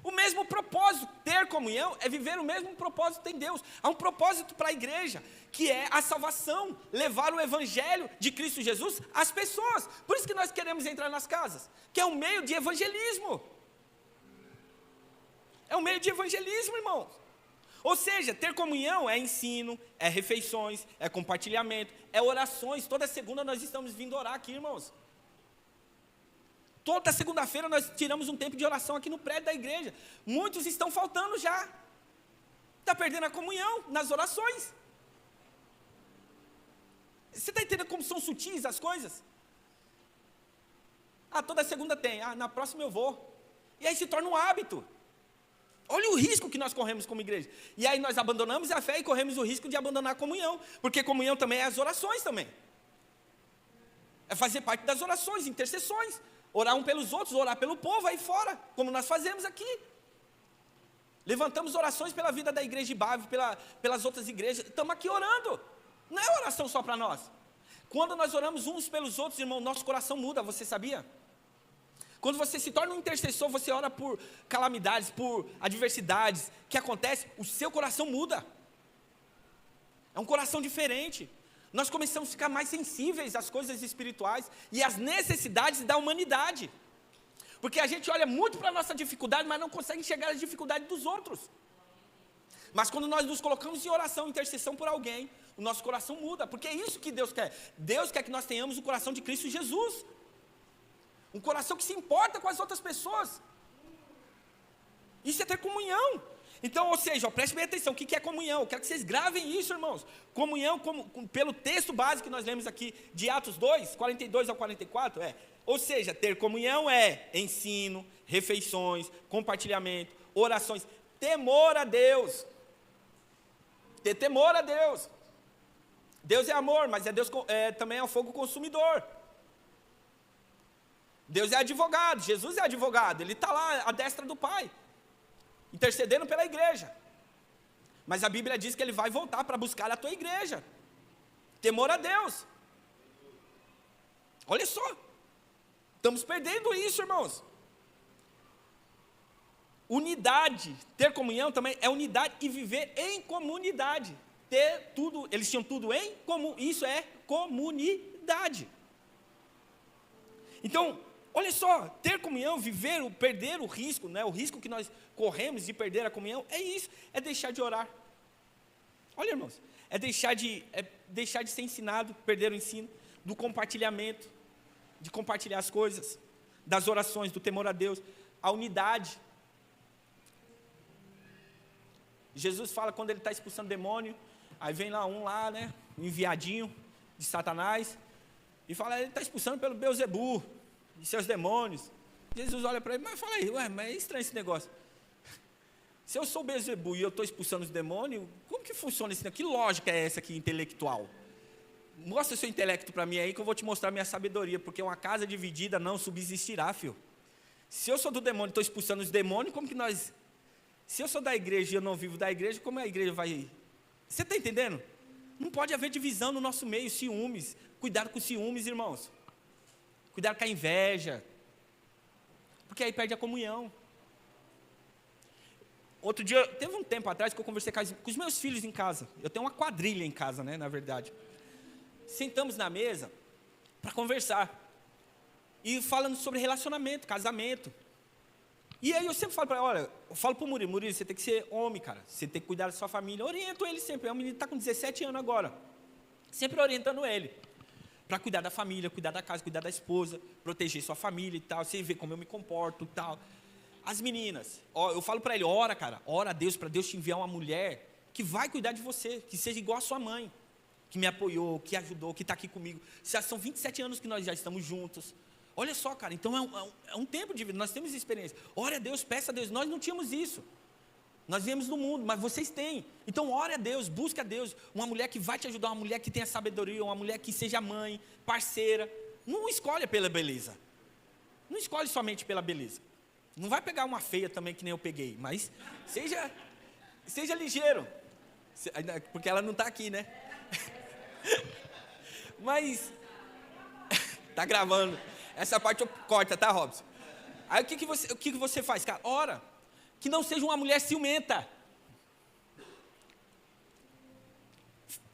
[SPEAKER 1] O mesmo propósito, ter comunhão, é viver o mesmo propósito em Deus. Há um propósito para a igreja, que é a salvação, levar o evangelho de Cristo Jesus às pessoas. Por isso que nós queremos entrar nas casas, que é um meio de evangelismo. É um meio de evangelismo, irmãos. Ou seja, ter comunhão é ensino, é refeições, é compartilhamento, é orações. Toda segunda nós estamos vindo orar aqui, irmãos. Toda segunda-feira nós tiramos um tempo de oração aqui no prédio da igreja. Muitos estão faltando já. Está perdendo a comunhão nas orações. Você está entendendo como são sutis as coisas? Toda segunda tem. Na próxima eu vou. E aí se torna um hábito. Olha o risco que nós corremos como igreja. E aí nós abandonamos a fé e corremos o risco de abandonar a comunhão. Porque comunhão também é as orações também. É fazer parte das orações, intercessões. Orar um pelos outros, orar pelo povo aí fora, como nós fazemos aqui. Levantamos orações pela vida da igreja de Bávio, pelas outras igrejas. Estamos aqui orando. Não é oração só para nós. Quando nós oramos uns pelos outros, irmão, nosso coração muda, você sabia? Quando você se torna um intercessor, você ora por calamidades, por adversidades que acontecem, o seu coração muda. É um coração diferente. Nós começamos a ficar mais sensíveis às coisas espirituais e às necessidades da humanidade. Porque a gente olha muito para a nossa dificuldade, mas não consegue enxergar as dificuldades dos outros. Mas quando nós nos colocamos em oração, intercessão por alguém, o nosso coração muda, porque é isso que Deus quer. Deus quer que nós tenhamos o coração de Cristo Jesus. Um coração que se importa com as outras pessoas. Isso é ter comunhão. Então, ou seja, preste bem atenção, o que é comunhão? Eu quero que vocês gravem isso, irmãos. Comunhão, pelo texto básico que nós lemos aqui, de Atos 2, 42 ao 44, ou seja, ter comunhão é ensino, refeições, compartilhamento, orações, temor a Deus. Ter temor a Deus. Deus é amor, mas Deus também é um fogo consumidor. Deus é advogado, Jesus é advogado, Ele está lá à destra do Pai, intercedendo pela igreja. Mas a Bíblia diz que Ele vai voltar para buscar a tua igreja. Temor a Deus. Olha só, estamos perdendo isso, irmãos. Unidade, ter comunhão também é unidade e viver em comunidade. Ter tudo, eles tinham tudo em comum, isso é comunidade. Então, olha só, ter comunhão, perder o risco, né? O risco que nós corremos de perder a comunhão, é isso, é deixar de orar. Olha, irmãos, é deixar de ser ensinado, perder o ensino, do compartilhamento, de compartilhar as coisas, das orações, do temor a Deus, a unidade. Jesus fala quando Ele está expulsando demônio, aí vem lá um né, um enviadinho de Satanás, e fala, ele está expulsando pelo Beelzebu, e seus demônios. Jesus olha para ele, mas fala aí, mas é estranho esse negócio. Se eu sou Beelzebu e eu estou expulsando os demônios, como que funciona esse negócio? Que lógica é essa aqui intelectual? Mostra o seu intelecto para mim aí que eu vou te mostrar minha sabedoria, porque uma casa dividida não subsistirá, filho. Se eu sou do demônio e estou expulsando os demônios, como que nós... Se eu sou da igreja e eu não vivo da igreja, como a igreja vai Você está entendendo? Não pode haver divisão no nosso meio, ciúmes. Cuidado com ciúmes, irmãos. Cuidado com a inveja. Porque aí perde a comunhão. Outro dia, teve um tempo atrás que eu conversei com os meus filhos em casa. Eu tenho uma quadrilha em casa, né, na verdade. Sentamos na mesa para conversar. E falando sobre relacionamento, casamento. E aí eu sempre falo para ele, olha, eu falo para o Murilo, você tem que ser homem, cara. Você tem que cuidar da sua família. Eu oriento ele sempre. É um menino que está com 17 anos agora. Sempre orientando ele. Para cuidar da família, cuidar da casa, cuidar da esposa, proteger sua família e tal. Você vê como eu me comporto e tal. As meninas, eu falo para ele, ora, cara, ora a Deus, para Deus te enviar uma mulher que vai cuidar de você, que seja igual a sua mãe, que me apoiou, que ajudou, que está aqui comigo. Já são 27 anos que nós já estamos juntos. Olha só, cara, então é um tempo de vida, nós temos experiência. Ore a Deus, peça a Deus, nós não tínhamos isso. Nós viemos do mundo, mas vocês têm. Então ore a Deus, busque a Deus. Uma mulher que vai te ajudar, uma mulher que tenha sabedoria, uma mulher que seja mãe, parceira. Não escolha pela beleza. Não escolhe somente pela beleza. Não vai pegar uma feia também que nem eu peguei, mas seja ligeiro. Porque ela não está aqui, né? Mas está gravando. Essa parte eu corto, tá, Robson? Aí o que você faz, cara? Ora. Que não seja uma mulher ciumenta.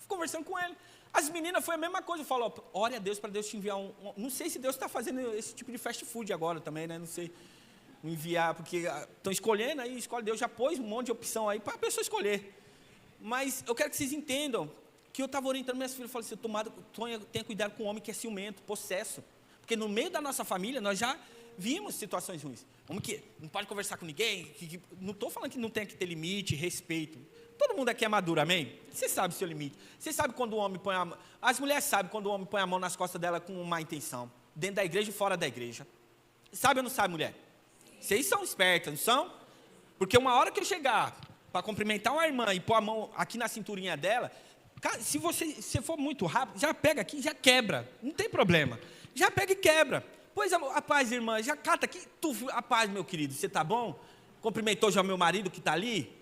[SPEAKER 1] Conversando com ele. As meninas foi a mesma coisa. Falou, ore a Deus para Deus te enviar Não sei se Deus está fazendo esse tipo de fast food agora também, né? Não sei. Enviar, porque estão escolhendo, aí escolhe Deus, já pôs um monte de opção aí para a pessoa escolher. Mas eu quero que vocês entendam que eu estava orientando minhas filhas, eu falei assim, tenha cuidado com o homem que é ciumento, possesso. Porque no meio da nossa família, nós já vimos situações ruins. Homem que não pode conversar com ninguém, não estou falando que não tem que ter limite, respeito. Todo mundo aqui é maduro, amém? Você sabe o seu limite. Você sabe quando o homem põe a mão... As mulheres sabem quando o homem põe a mão nas costas dela com má intenção. Dentro da igreja e fora da igreja. Sabe ou não sabe, mulher? Vocês são espertas, não são? Porque uma hora que eu chegar para cumprimentar uma irmã e pôr a mão aqui na cinturinha dela, se você for muito rápido, já pega aqui e já quebra. Não tem problema. Já pega e quebra. Pois a paz, irmã, já cata aqui. A paz, meu querido, você tá bom? Cumprimentou já o meu marido que está ali?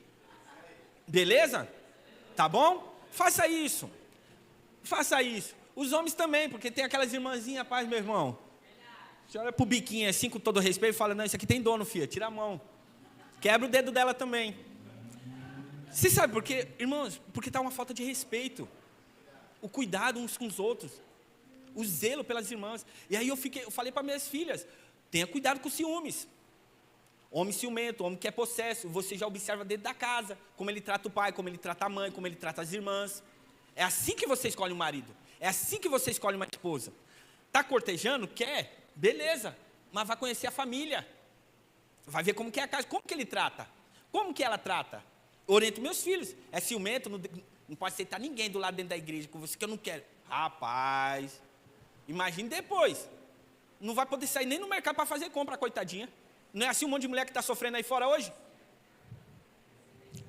[SPEAKER 1] Beleza? Tá bom? Faça isso. Faça isso. Os homens também, porque tem aquelas irmãzinhas, paz, meu irmão. Você olha pro biquinho assim, com todo respeito, e fala, não, isso aqui tem dono, filha, tira a mão. Quebra o dedo dela também. Você sabe por quê? Irmãos, porque está uma falta de respeito. O cuidado uns com os outros. O zelo pelas irmãs. E aí eu falei para minhas filhas, tenha cuidado com ciúmes. Homem ciumento, homem que é possesso, você já observa dentro da casa, como ele trata o pai, como ele trata a mãe, como ele trata as irmãs. É assim que você escolhe um marido. É assim que você escolhe uma esposa. Está cortejando? Quer? Beleza, mas vai conhecer a família. Vai ver como que é a casa, como que ele trata. Como que ela trata. Eu oriento meus filhos. É ciumento, não pode aceitar ninguém do lado dentro da igreja com você que eu não quero. Rapaz, imagine depois. Não vai poder sair nem no mercado para fazer compra, coitadinha. Não é assim um monte de mulher que está sofrendo aí fora hoje?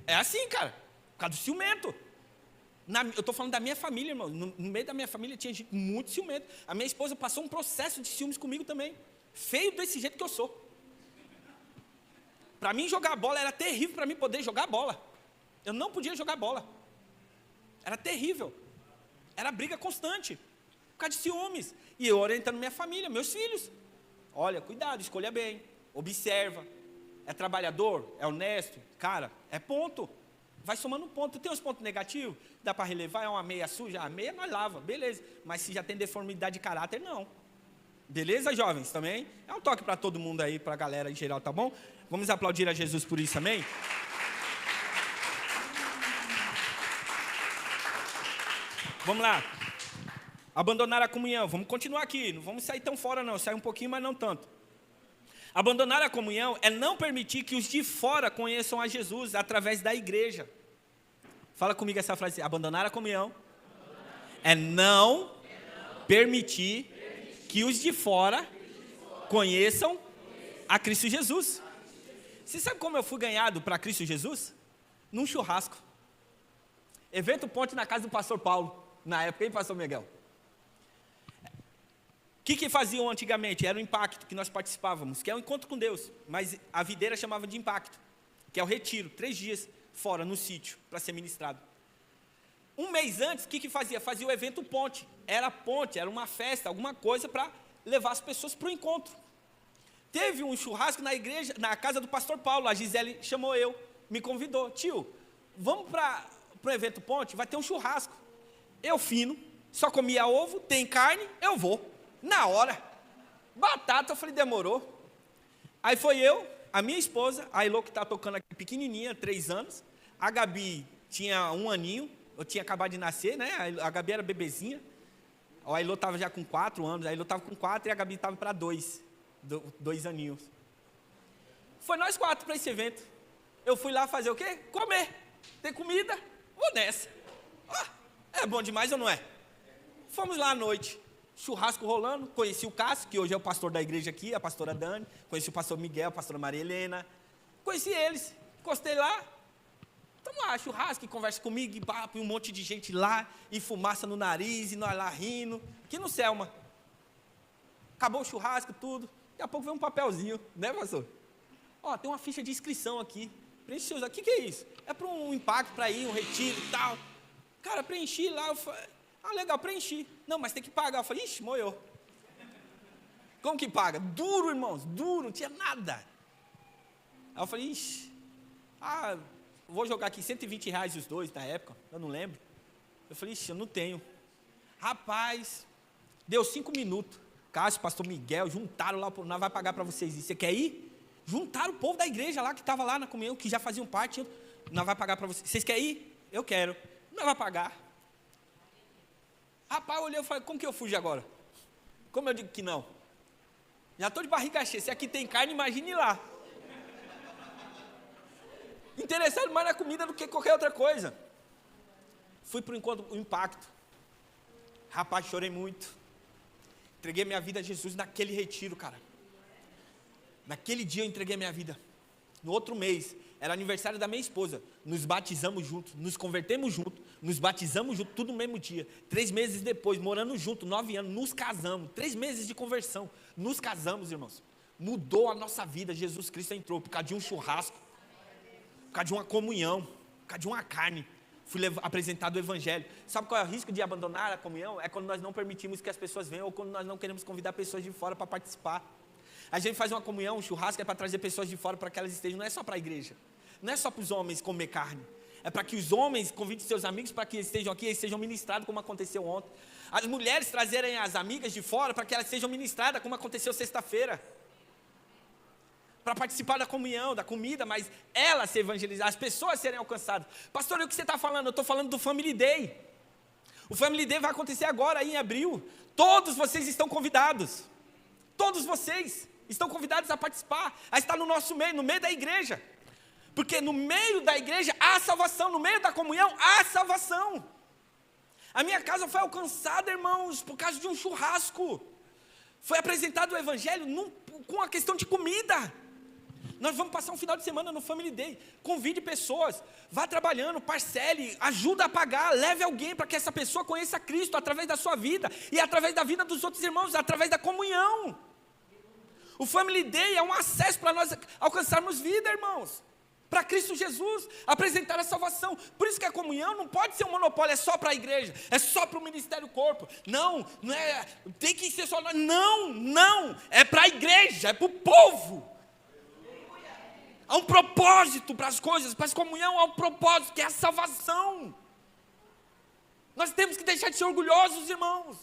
[SPEAKER 1] É assim, cara. Por causa do ciumento. Eu estou falando da minha família, irmão. No meio da minha família tinha gente muito ciumento. A minha esposa passou um processo de ciúmes comigo também. Feio desse jeito que eu sou. Para mim jogar bola era terrível para mim poder jogar bola. Eu não podia jogar bola. Era terrível. Era briga constante. Por causa de ciúmes. E eu orientando minha família, meus filhos. Olha, cuidado, escolha bem. Observa. É trabalhador? É honesto? Cara, é ponto. Vai somando ponto. Tem uns pontos negativos? Dá para relevar? É uma meia suja? A meia nós lava, beleza. Mas se já tem deformidade de caráter, não. Beleza, jovens? Também? É um toque para todo mundo aí, para a galera em geral, tá bom? Vamos aplaudir a Jesus por isso, amém? Vamos lá. Abandonar a comunhão. Vamos continuar aqui. Não vamos sair tão fora, não. Sai um pouquinho, mas não tanto. Abandonar a comunhão é não permitir que os de fora conheçam a Jesus através da igreja. Fala comigo essa frase. Abandonar a comunhão é não permitir que os de fora conheçam a Cristo Jesus. Você sabe como eu fui ganhado para Cristo Jesus? Num churrasco. Evento Ponte na casa do pastor Paulo. Na época, hein, pastor Miguel? O que faziam antigamente? Era o impacto que nós participávamos, que é o encontro com Deus. Mas a videira chamava de impacto, que é o retiro, 3 dias fora, no sítio, para ser ministrado. Um mês antes, o que fazia? Fazia o evento ponte, era uma festa, alguma coisa para levar as pessoas para o encontro. Teve um churrasco na igreja, na casa do pastor Paulo, a Gisele chamou eu, me convidou, tio, vamos para o evento ponte, vai ter um churrasco. Eu fino, só comia ovo, tem carne, eu vou, na hora. Batata, eu falei, demorou. Aí foi eu, a minha esposa, a Elô que está tocando aqui, pequenininha, 3 anos, a Gabi tinha 1 aninho, eu tinha acabado de nascer, né, a Gabi era bebezinha, a Elô estava já com 4 anos, a Elô estava com 4 e a Gabi estava para 2 aninhos. Foi nós 4 para esse evento. Eu fui lá fazer o quê? Comer. Tem comida? Vou nessa. É bom demais ou não é? Fomos lá à noite, churrasco rolando, conheci o Cássio, que hoje é o pastor da igreja aqui, a pastora Dani, conheci o pastor Miguel, a pastora Maria Helena, conheci eles, encostei lá, estamos lá, churrasco, e conversa comigo, e papo, e um monte de gente lá, e fumaça no nariz, e nós lá rindo, aqui no Selma. Acabou o churrasco, tudo, daqui a pouco veio um papelzinho, né, pastor? Ó, tem uma ficha de inscrição aqui, preenche seus, o que é isso? É para um impacto, para ir, um retiro e tal. Cara, preenchi lá, eu falei, legal, preenchi. Não, mas tem que pagar. Eu falei, ixi, moiou. Como que paga? Duro, irmãos, duro, não tinha nada. Aí eu falei, ixi, vou jogar aqui R$120 os dois na época, eu não lembro. Eu falei, ixi, eu não tenho. Rapaz, deu 5 minutos. Cássio, pastor Miguel, juntaram lá, nós vai pagar para vocês ir. Você quer ir? Juntaram o povo da igreja lá, que estava lá na comunhão, que já faziam parte. Nós vai pagar para vocês. Vocês querem ir? Eu quero. Não vai pagar. Rapaz, eu olhei e falei, como que eu fujo agora? Como eu digo que não? Já estou de barriga cheia, se aqui tem carne, imagine lá. Interessado mais na comida do que qualquer outra coisa. Fui para o encontro, o impacto. Rapaz, chorei muito. Entreguei minha vida a Jesus naquele retiro, cara. Naquele dia eu entreguei minha vida. No outro mês, era aniversário da minha esposa, nos batizamos juntos, nos convertemos juntos, nos batizamos juntos, tudo no mesmo dia. 3 meses depois, morando juntos, 9 anos, nos casamos, 3 meses de conversão, nos casamos, irmãos. Mudou a nossa vida, Jesus Cristo entrou, por causa de um churrasco, por causa de uma comunhão, por causa de uma carne. Fui apresentado o evangelho. Sabe qual é o risco de abandonar a comunhão? É quando nós não permitimos que as pessoas venham, ou quando nós não queremos convidar pessoas de fora para participar. A gente faz uma comunhão, um churrasco, é para trazer pessoas de fora para que elas estejam, não é só para a igreja, não é só para os homens comer carne, é para que os homens convidem seus amigos para que eles estejam aqui e sejam ministrados como aconteceu ontem. As mulheres trazerem as amigas de fora para que elas sejam ministradas como aconteceu sexta-feira, para participar da comunhão, da comida, mas elas se evangelizar, as pessoas serem alcançadas. Pastor, o que você está falando? Eu estou falando do Family Day. O Family Day vai acontecer agora, em abril. Todos vocês estão convidados. Todos vocês estão convidados a participar, a estar no nosso meio, no meio da igreja. Porque no meio da igreja há salvação, no meio da comunhão há salvação. A minha casa foi alcançada, irmãos, por causa de um churrasco. Foi apresentado o evangelho com a questão de comida. Nós vamos passar um final de semana no Family Day. Convide pessoas, vá trabalhando, parcele, ajuda a pagar, leve alguém para que essa pessoa conheça Cristo através da sua vida e através da vida dos outros irmãos, através da comunhão. O Family Day é um acesso para nós alcançarmos vida, irmãos, para Cristo Jesus, apresentar a salvação. Por isso que a comunhão não pode ser um monopólio, é só para a igreja, é só para o ministério corpo. Não, não é, tem que ser só nós. Não, é para a igreja, é para o povo. Há um propósito para as coisas, para a comunhão há um propósito, que é a salvação. Nós temos que deixar de ser orgulhosos, irmãos.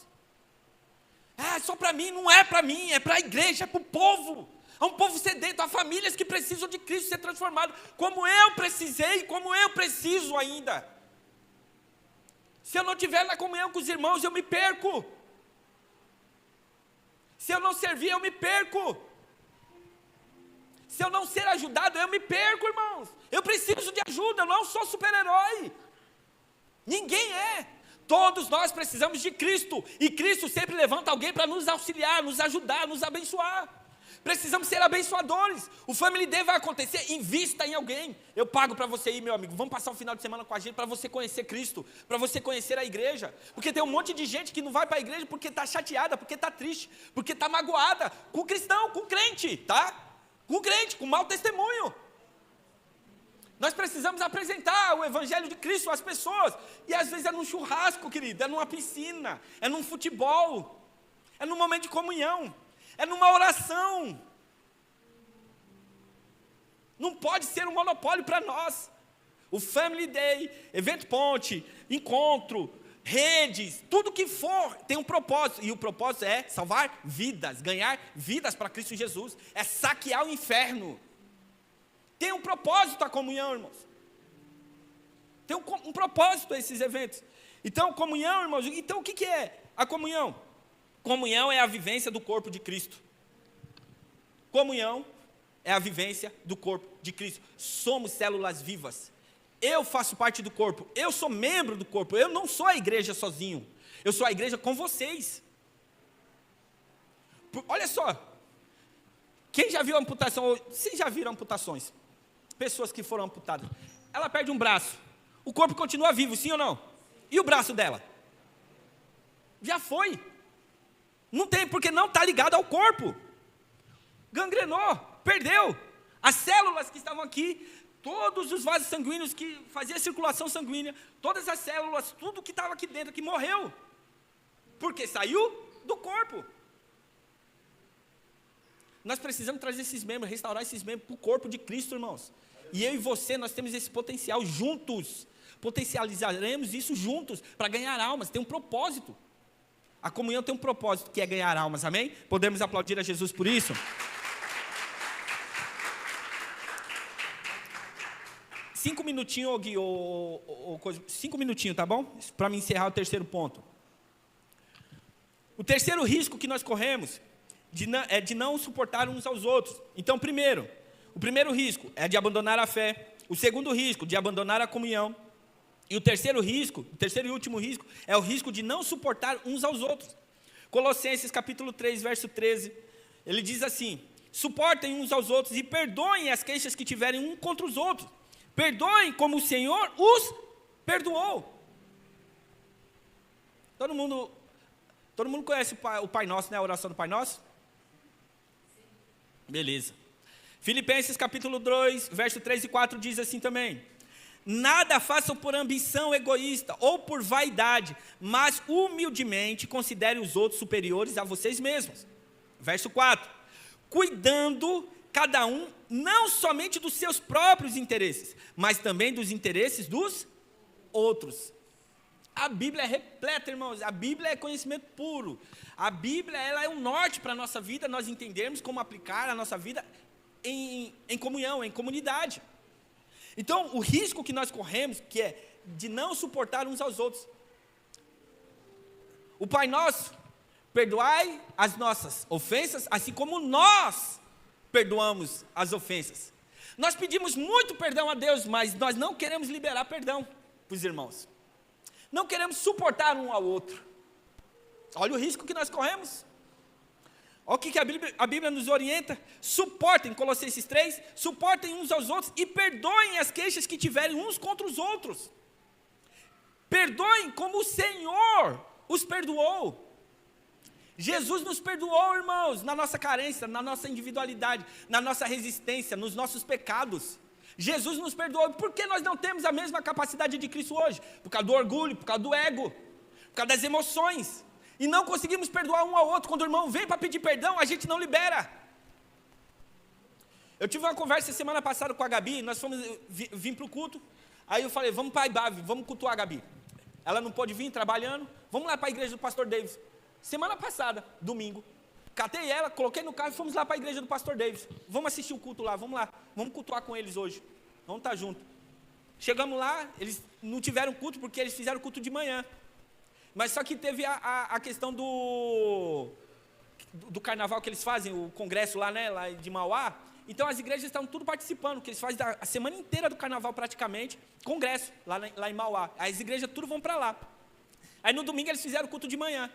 [SPEAKER 1] É só para mim, não é para mim, é para a igreja, é para o povo. Há um povo sedento, há famílias que precisam de Cristo ser transformado, como eu precisei, como eu preciso ainda. Se eu não estiver na comunhão com os irmãos, eu me perco. Se eu não servir, eu me perco. Se eu não ser ajudado, eu me perco, irmãos. Eu preciso de ajuda, eu não sou super-herói. Ninguém é. Todos nós precisamos de Cristo. E Cristo sempre levanta alguém para nos auxiliar, nos ajudar, nos abençoar. Precisamos ser abençoadores. O Family Day vai acontecer, invista em alguém. Eu pago para você ir, meu amigo. Vamos passar um final de semana com a gente para você conhecer Cristo, para você conhecer a igreja. Porque tem um monte de gente que não vai para a igreja porque está chateada, porque está triste, porque está magoada com o cristão, com o crente, tá? Com o crente, com mau testemunho. Nós precisamos apresentar o evangelho de Cristo às pessoas. E às vezes é num churrasco, querido, é numa piscina, é num futebol, é num momento de comunhão, é numa oração. Não pode ser um monopólio para nós. O Family Day, Evento Ponte, Encontro, redes, tudo que for tem um propósito. E o propósito é salvar vidas, ganhar vidas para Cristo Jesus. É saquear o inferno. Tem um propósito a comunhão, irmãos. Tem um propósito a esses eventos. Então, comunhão, irmãos, então o que é a comunhão? Comunhão é a vivência do corpo de Cristo. Comunhão é a vivência do corpo de Cristo. Somos células vivas. Eu faço parte do corpo. Eu sou membro do corpo. Eu não sou a igreja sozinho. Eu sou a igreja com vocês. Olha só. Quem já viu amputação? Vocês já viram amputações? Pessoas que foram amputadas. Ela perde um braço. O corpo continua vivo, sim ou não? E o braço dela? Já foi. Não tem, porque não está ligado ao corpo. Gangrenou, perdeu. As células que estavam aqui, todos os vasos sanguíneos que faziam circulação sanguínea, todas as células, tudo que estava aqui dentro, que morreu. Porque saiu do corpo. Nós precisamos trazer esses membros, restaurar esses membros para o corpo de Cristo, irmãos. E eu e você, nós temos esse potencial juntos. Potencializaremos isso juntos para ganhar almas. Tem um propósito. A comunhão tem um propósito, que é ganhar almas, amém? Podemos aplaudir a Jesus por isso? 5 minutinhos, Gui, 5 minutinhos, tá bom? Para me encerrar o terceiro ponto. O terceiro risco que nós corremos é de não suportar uns aos outros. Então, o primeiro risco é de abandonar a fé. O segundo risco, de abandonar a comunhão. E o terceiro e último risco, é o risco de não suportar uns aos outros. Colossenses capítulo 3, verso 13, ele diz assim: suportem uns aos outros e perdoem as queixas que tiverem um contra os outros. Perdoem como o Senhor os perdoou. Todo mundo conhece o Pai Nosso, né? A oração do Pai Nosso? Beleza. Filipenses capítulo 2, verso 3 e 4 diz assim também: nada façam por ambição egoísta ou por vaidade, mas humildemente considerem os outros superiores a vocês mesmos. Verso 4: cuidando cada um não somente dos seus próprios interesses, mas também dos interesses dos outros. A Bíblia é repleta, irmãos. A Bíblia é conhecimento puro. A Bíblia, ela é um norte para a nossa vida, nós entendermos como aplicar a nossa vida em comunhão, em comunidade. Então, o risco que nós corremos, que é de não suportar uns aos outros. O Pai Nosso: perdoai as nossas ofensas, assim como nós perdoamos as ofensas. Nós pedimos muito perdão a Deus, mas nós não queremos liberar perdão para os irmãos. Não queremos suportar um ao outro. Olha o risco que nós corremos. Olha o que a Bíblia nos orienta. Suportem, Colossenses 3, suportem uns aos outros e perdoem as queixas que tiverem uns contra os outros. Perdoem como o Senhor os perdoou. Jesus nos perdoou, irmãos, na nossa carência, na nossa individualidade, na nossa resistência, nos nossos pecados. Jesus nos perdoou. Por que nós não temos a mesma capacidade de Cristo hoje? Por causa do orgulho, por causa do ego, por causa das emoções. E não conseguimos perdoar um ao outro. Quando o irmão vem para pedir perdão, a gente não libera. Eu tive uma conversa semana passada com a Gabi, nós vim para o culto. Aí eu falei: vamos para a Ibave, vamos cultuar a Gabi. Ela não pôde vir, trabalhando. Vamos lá para a igreja do pastor Davis. Semana passada, domingo, catei ela, coloquei no carro e fomos lá para a igreja do pastor Davis. Vamos assistir o culto lá, vamos lá. Vamos cultuar com eles hoje. Vamos estar juntos. Chegamos lá, eles não tiveram culto porque eles fizeram culto de manhã. Mas só que teve a questão do carnaval que eles fazem, o congresso lá, né, lá de Mauá. Então as igrejas estão tudo participando, que eles fazem a semana inteira do carnaval praticamente, congresso lá em Mauá. As igrejas tudo vão para lá. Aí no domingo eles fizeram culto de manhã.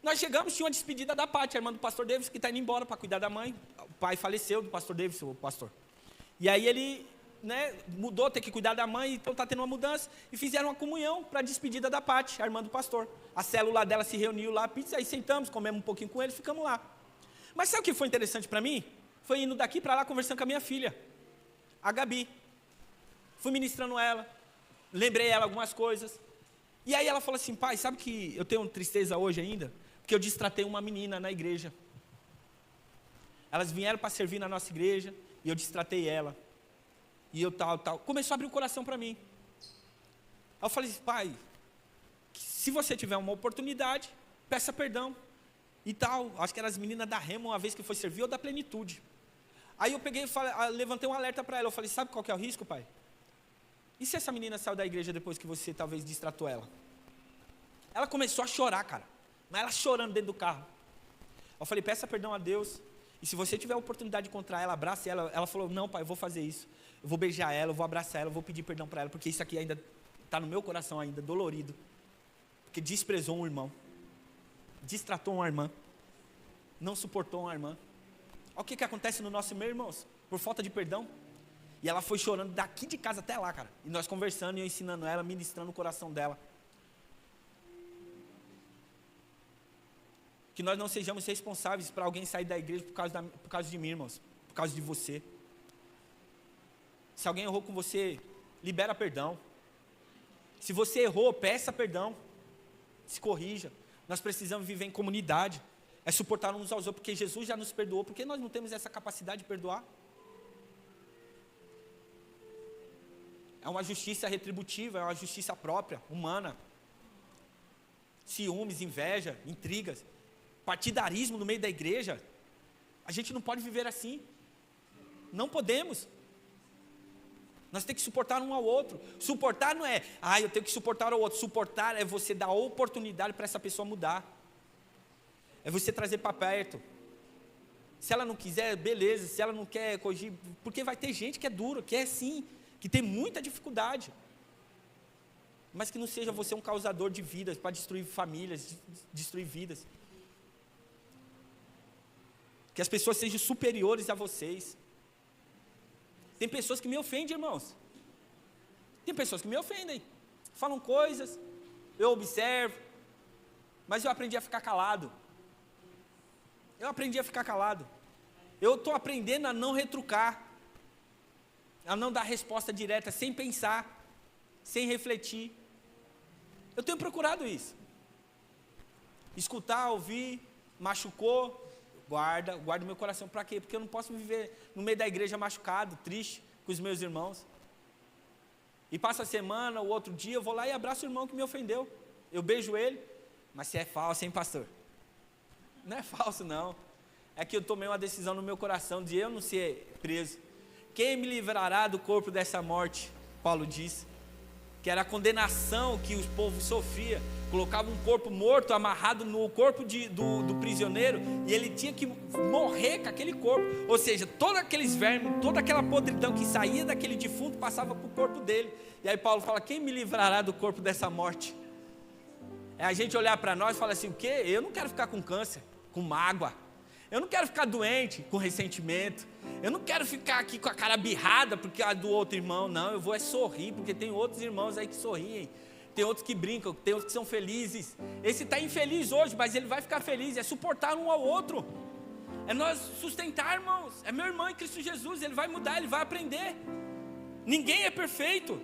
[SPEAKER 1] Nós chegamos, tinha uma despedida da Paty, a irmã do pastor Davis, que está indo embora para cuidar da mãe. O pai faleceu do pastor Davis, o pastor. E aí ele, né, mudou, tem que cuidar da mãe, então está tendo uma mudança. E fizeram uma comunhão para a despedida da Paty, a irmã do pastor. A célula dela se reuniu lá, pizza, aí sentamos, comemos um pouquinho com eles, ficamos lá. Mas sabe o que foi interessante para mim? Foi indo daqui para lá conversando com a minha filha, a Gabi. Fui ministrando ela, lembrei ela algumas coisas. E aí ela falou assim, pai, sabe que eu tenho tristeza hoje ainda? Porque eu destratei uma menina na igreja. Elas vieram para servir na nossa igreja e eu destratei ela. E eu tal. Começou a abrir o coração para mim. Aí eu falei assim, pai, se você tiver uma oportunidade, peça perdão. E tal, acho que eram as meninas da Rema, uma vez que foi servir, ou da Plenitude. Aí eu peguei e levantei um alerta para ela. Eu falei, sabe qual que é o risco, pai? E se essa menina saiu da igreja depois que você talvez distratou ela? Ela começou a chorar, cara. Mas ela chorando dentro do carro. Eu falei, peça perdão a Deus. E se você tiver a oportunidade de encontrar ela, abrace ela. Ela falou, não, pai, eu vou fazer isso. Eu vou beijar ela, eu vou abraçar ela, eu vou pedir perdão para ela. Porque isso aqui ainda está no meu coração ainda, dolorido. Porque desprezou um irmão. Distratou uma irmã. Não suportou uma irmã. Olha o que acontece no nosso meio, irmãos. Por falta de perdão. E ela foi chorando daqui de casa até lá, cara. E nós conversando e eu ensinando ela, ministrando o coração dela. Que nós não sejamos responsáveis para alguém sair da igreja por causa de mim, irmãos. Por causa de você. Se alguém errou com você, libera perdão. Se você errou, peça perdão. Se corrija. Nós precisamos viver em comunidade. É suportar uns aos outros, porque Jesus já nos perdoou. Por que nós não temos essa capacidade de perdoar? É uma justiça retributiva, é uma justiça própria, humana. Ciúmes, inveja, intrigas, partidarismo no meio da igreja. A gente não pode viver assim. Não podemos. Nós temos que suportar um ao outro. Suportar não é, eu tenho que suportar ao outro. Suportar é você dar oportunidade para essa pessoa mudar. É você trazer para perto. Se ela não quiser, beleza. Se ela não quer corrigir, porque vai ter gente que é dura, que é assim, que tem muita dificuldade. Mas que não seja você um causador de vidas, para destruir famílias, destruir vidas. Que as pessoas sejam superiores a vocês. Tem pessoas que me ofendem, irmãos. Tem pessoas que me ofendem. Falam coisas, eu observo, mas eu aprendi a ficar calado. Eu estou aprendendo a não retrucar, a não dar resposta direta, sem pensar, sem refletir. Eu tenho procurado isso. Escutar, ouvir, machucou, guarda meu coração. Para quê? Porque eu não posso viver no meio da igreja machucado, triste, com os meus irmãos. E passa a semana, o outro dia, eu vou lá e abraço o irmão que me ofendeu. Eu beijo ele, mas se é falso, hein, pastor? Não é falso, não. É que eu tomei uma decisão no meu coração de eu não ser preso. Quem me livrará do corpo dessa morte? Paulo disse. Que era a condenação que o povo sofria. Colocava um corpo morto amarrado no corpo do prisioneiro e ele tinha que morrer com aquele corpo. Ou seja, todos aqueles vermes, toda aquela podridão que saía daquele defunto passava para o corpo dele. E aí Paulo fala, quem me livrará do corpo dessa morte? É a gente olhar para nós e falar assim, o quê? Eu não quero ficar com câncer, com mágoa. Eu não quero ficar doente, com ressentimento. Eu não quero ficar aqui com a cara birrada porque a do outro irmão. Não, eu vou sorrir, porque tem outros irmãos aí que sorriem. Tem outros que brincam, tem outros que são felizes. Esse está infeliz hoje, mas ele vai ficar feliz. É suportar um ao outro. É nós sustentar, irmãos. É meu irmão em Cristo Jesus, ele vai mudar, ele vai aprender. Ninguém é perfeito.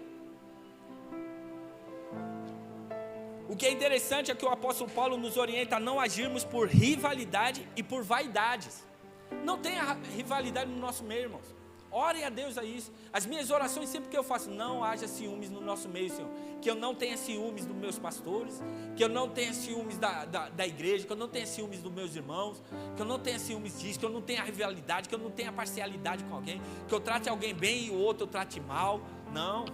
[SPEAKER 1] O que é interessante é que o apóstolo Paulo nos orienta a não agirmos por rivalidade e por vaidades. Não tenha rivalidade no nosso meio, irmãos. Orem a Deus a isso. As minhas orações sempre que eu faço, não haja ciúmes no nosso meio, Senhor. Que eu não tenha ciúmes dos meus pastores, que eu não tenha ciúmes da igreja, que eu não tenha ciúmes dos meus irmãos, que eu não tenha ciúmes disso, que eu não tenha rivalidade, que eu não tenha parcialidade com alguém, que eu trate alguém bem e o outro eu trate mal. Não.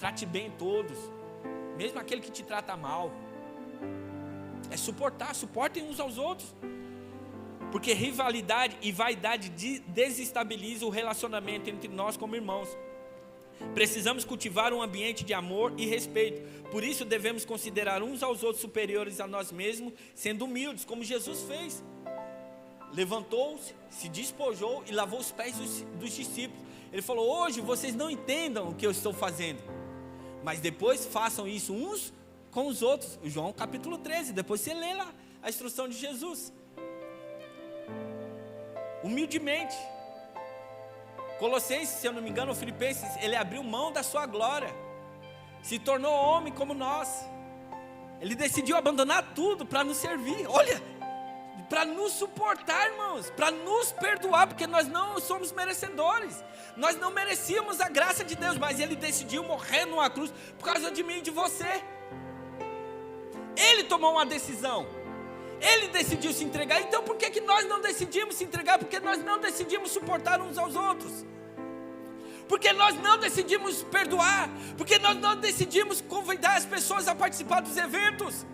[SPEAKER 1] Trate bem todos, mesmo aquele que te trata mal. É suportar, suportem uns aos outros. Porque rivalidade e vaidade desestabilizam o relacionamento entre nós como irmãos. Precisamos cultivar um ambiente de amor e respeito. Por isso devemos considerar uns aos outros superiores a nós mesmos, sendo humildes, como Jesus fez. Levantou-se, se despojou e lavou os pés dos discípulos. Ele falou, hoje vocês não entendam o que eu estou fazendo, mas depois façam isso uns com os outros. João capítulo 13, depois você lê lá a instrução de Jesus. Humildemente, Colossenses, se eu não me engano, ou Filipenses, ele abriu mão da sua glória, se tornou homem como nós. Ele decidiu abandonar tudo para nos servir. Olha, para nos suportar, irmãos, para nos perdoar, porque nós não somos merecedores. Nós não merecíamos a graça de Deus, mas Ele decidiu morrer numa cruz por causa de mim e de você. Ele tomou uma decisão. Ele decidiu se entregar. Então por que nós não decidimos se entregar? Porque nós não decidimos suportar uns aos outros. Porque nós não decidimos perdoar. Porque nós não decidimos convidar as pessoas a participar dos eventos.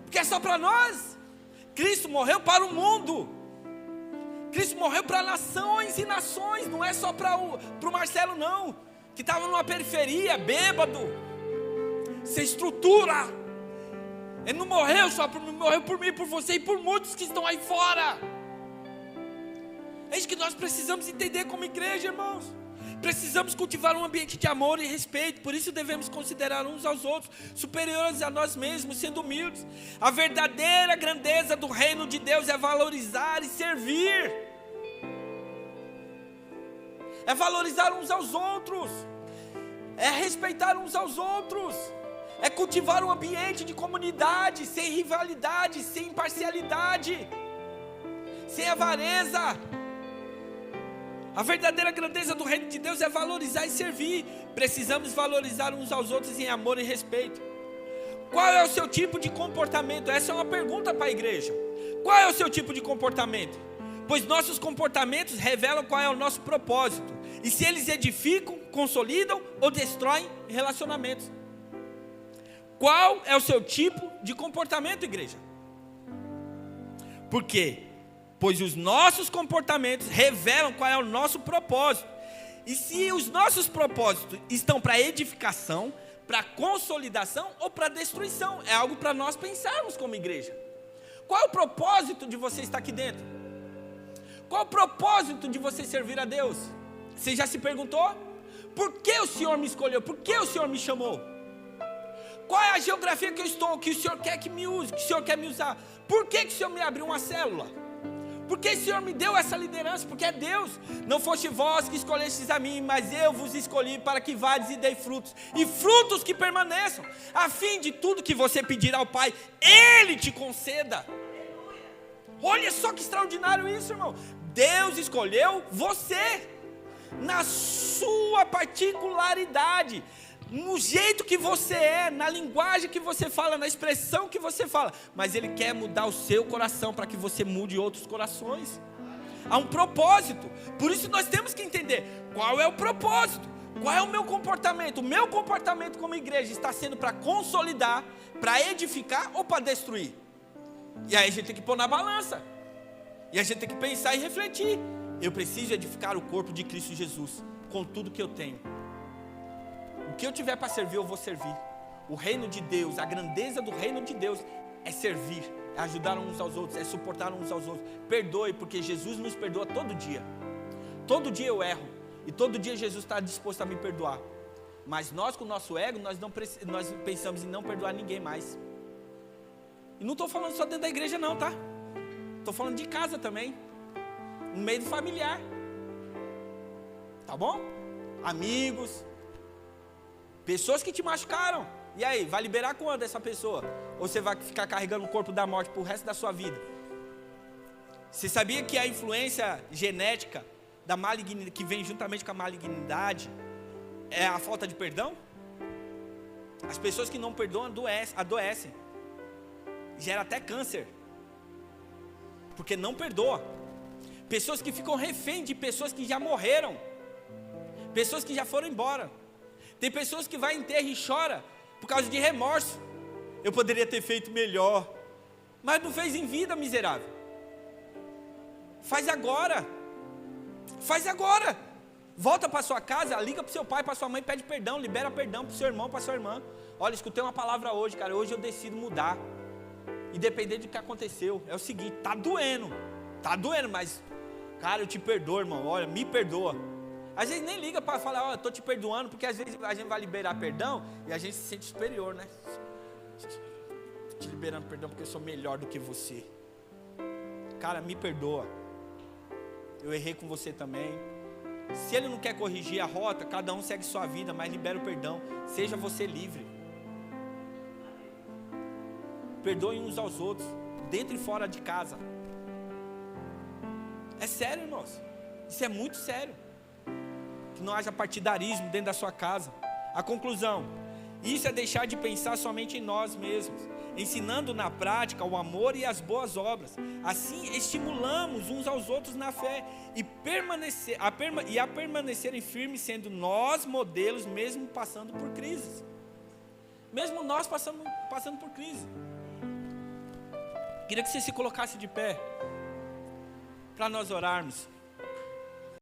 [SPEAKER 1] Porque é só para nós. Cristo morreu para o mundo. Cristo morreu para nações e nações. Não é só para o Marcelo não, que estava numa periferia, bêbado, sem estrutura. Ele não morreu só por mim, morreu por mim, por você e por muitos que estão aí fora. É isso que nós precisamos entender como igreja, irmãos. Precisamos cultivar um ambiente de amor e respeito. Por isso devemos considerar uns aos outros superiores a nós mesmos, sendo humildes. A verdadeira grandeza do reino de Deus é valorizar e servir. É valorizar uns aos outros. É respeitar uns aos outros. É cultivar um ambiente de comunidade, sem rivalidade, sem imparcialidade, sem avareza. A verdadeira grandeza do reino de Deus é valorizar e servir. Precisamos valorizar uns aos outros em amor e respeito. Qual é o seu tipo de comportamento? Essa é uma pergunta para a igreja. Qual é o seu tipo de comportamento? Pois nossos comportamentos revelam qual é o nosso propósito. E se eles edificam, consolidam ou destroem relacionamentos. Qual é o seu tipo de comportamento, igreja? Por quê? Pois os nossos comportamentos revelam qual é o nosso propósito. E se os nossos propósitos estão para edificação, para consolidação ou para destruição, é algo para nós pensarmos como igreja. Qual é o propósito de você estar aqui dentro? Qual é o propósito de você servir a Deus? Você já se perguntou? Por que o Senhor me escolheu? Por que o Senhor me chamou? Qual é a geografia que eu estou, que o Senhor quer que me use, que o Senhor quer me usar? Por que o Senhor me abriu uma célula? Por que o Senhor me deu essa liderança? Porque é Deus. Não foste vós que escolhestes a mim, mas eu vos escolhi para que vades e dei frutos. E frutos que permaneçam, a fim de tudo que você pedir ao Pai, Ele te conceda. Olha só que extraordinário isso, irmão. Deus escolheu você, na sua particularidade, no jeito que você é, na linguagem que você fala, na expressão que você fala, mas Ele quer mudar o seu coração para que você mude outros corações. Há um propósito. Por isso nós temos que entender qual é o propósito, qual é o meu comportamento. O meu comportamento como igreja está sendo para consolidar, para edificar ou para destruir? E aí a gente tem que pôr na balança, e a gente tem que pensar e refletir. Eu preciso edificar o corpo de Cristo Jesus com tudo que eu tenho. O que eu tiver para servir, eu vou servir. O reino de Deus, a grandeza do reino de Deus é servir, é ajudar uns aos outros, é suportar uns aos outros. Perdoe, porque Jesus nos perdoa todo dia. Todo dia eu erro, e todo dia Jesus está disposto a me perdoar. Mas nós, com o nosso ego, nós pensamos em não perdoar ninguém mais. E não estou falando só dentro da igreja não, tá? Estou falando de casa também, no meio do familiar. Tá bom? Amigos, pessoas que te machucaram. E aí, vai liberar quando essa pessoa? Ou você vai ficar carregando o corpo da morte pro resto da sua vida? Você sabia que a influência genética da malignidade, que vem juntamente com a malignidade, é a falta de perdão? As pessoas que não perdoam adoecem. Gera até câncer, porque não perdoa. Pessoas que ficam refém de pessoas que já morreram, pessoas que já foram embora. Tem pessoas que vai em enterro e chora por causa de remorso. Eu poderia ter feito melhor, mas não fez em vida, miserável. Faz agora. Faz agora. Volta para sua casa, liga para o seu pai, para sua mãe, pede perdão, libera perdão para o seu irmão, para sua irmã. Olha, escutei uma palavra hoje, cara. Hoje eu decido mudar. Independente do que aconteceu, é o seguinte, tá doendo, mas, cara, eu te perdoo, irmão, olha, me perdoa. Às vezes nem liga para falar, ó, eu estou te perdoando, porque às vezes a gente vai liberar perdão e a gente se sente superior, né? Estou te liberando perdão porque eu sou melhor do que você. Cara, me perdoa. Eu errei com você também. Se ele não quer corrigir a rota, cada um segue sua vida, mas libera o perdão. Seja você livre. Perdoem uns aos outros, dentro e fora de casa. É sério, irmãos. Isso é muito sério. Que não haja partidarismo dentro da sua casa. A conclusão: isso é deixar de pensar somente em nós mesmos, ensinando na prática o amor e as boas obras. Assim estimulamos uns aos outros na fé e a permanecerem firmes, sendo nós modelos, mesmo passando por crises. Mesmo nós passando por crise. Queria que você se colocasse de pé para nós orarmos.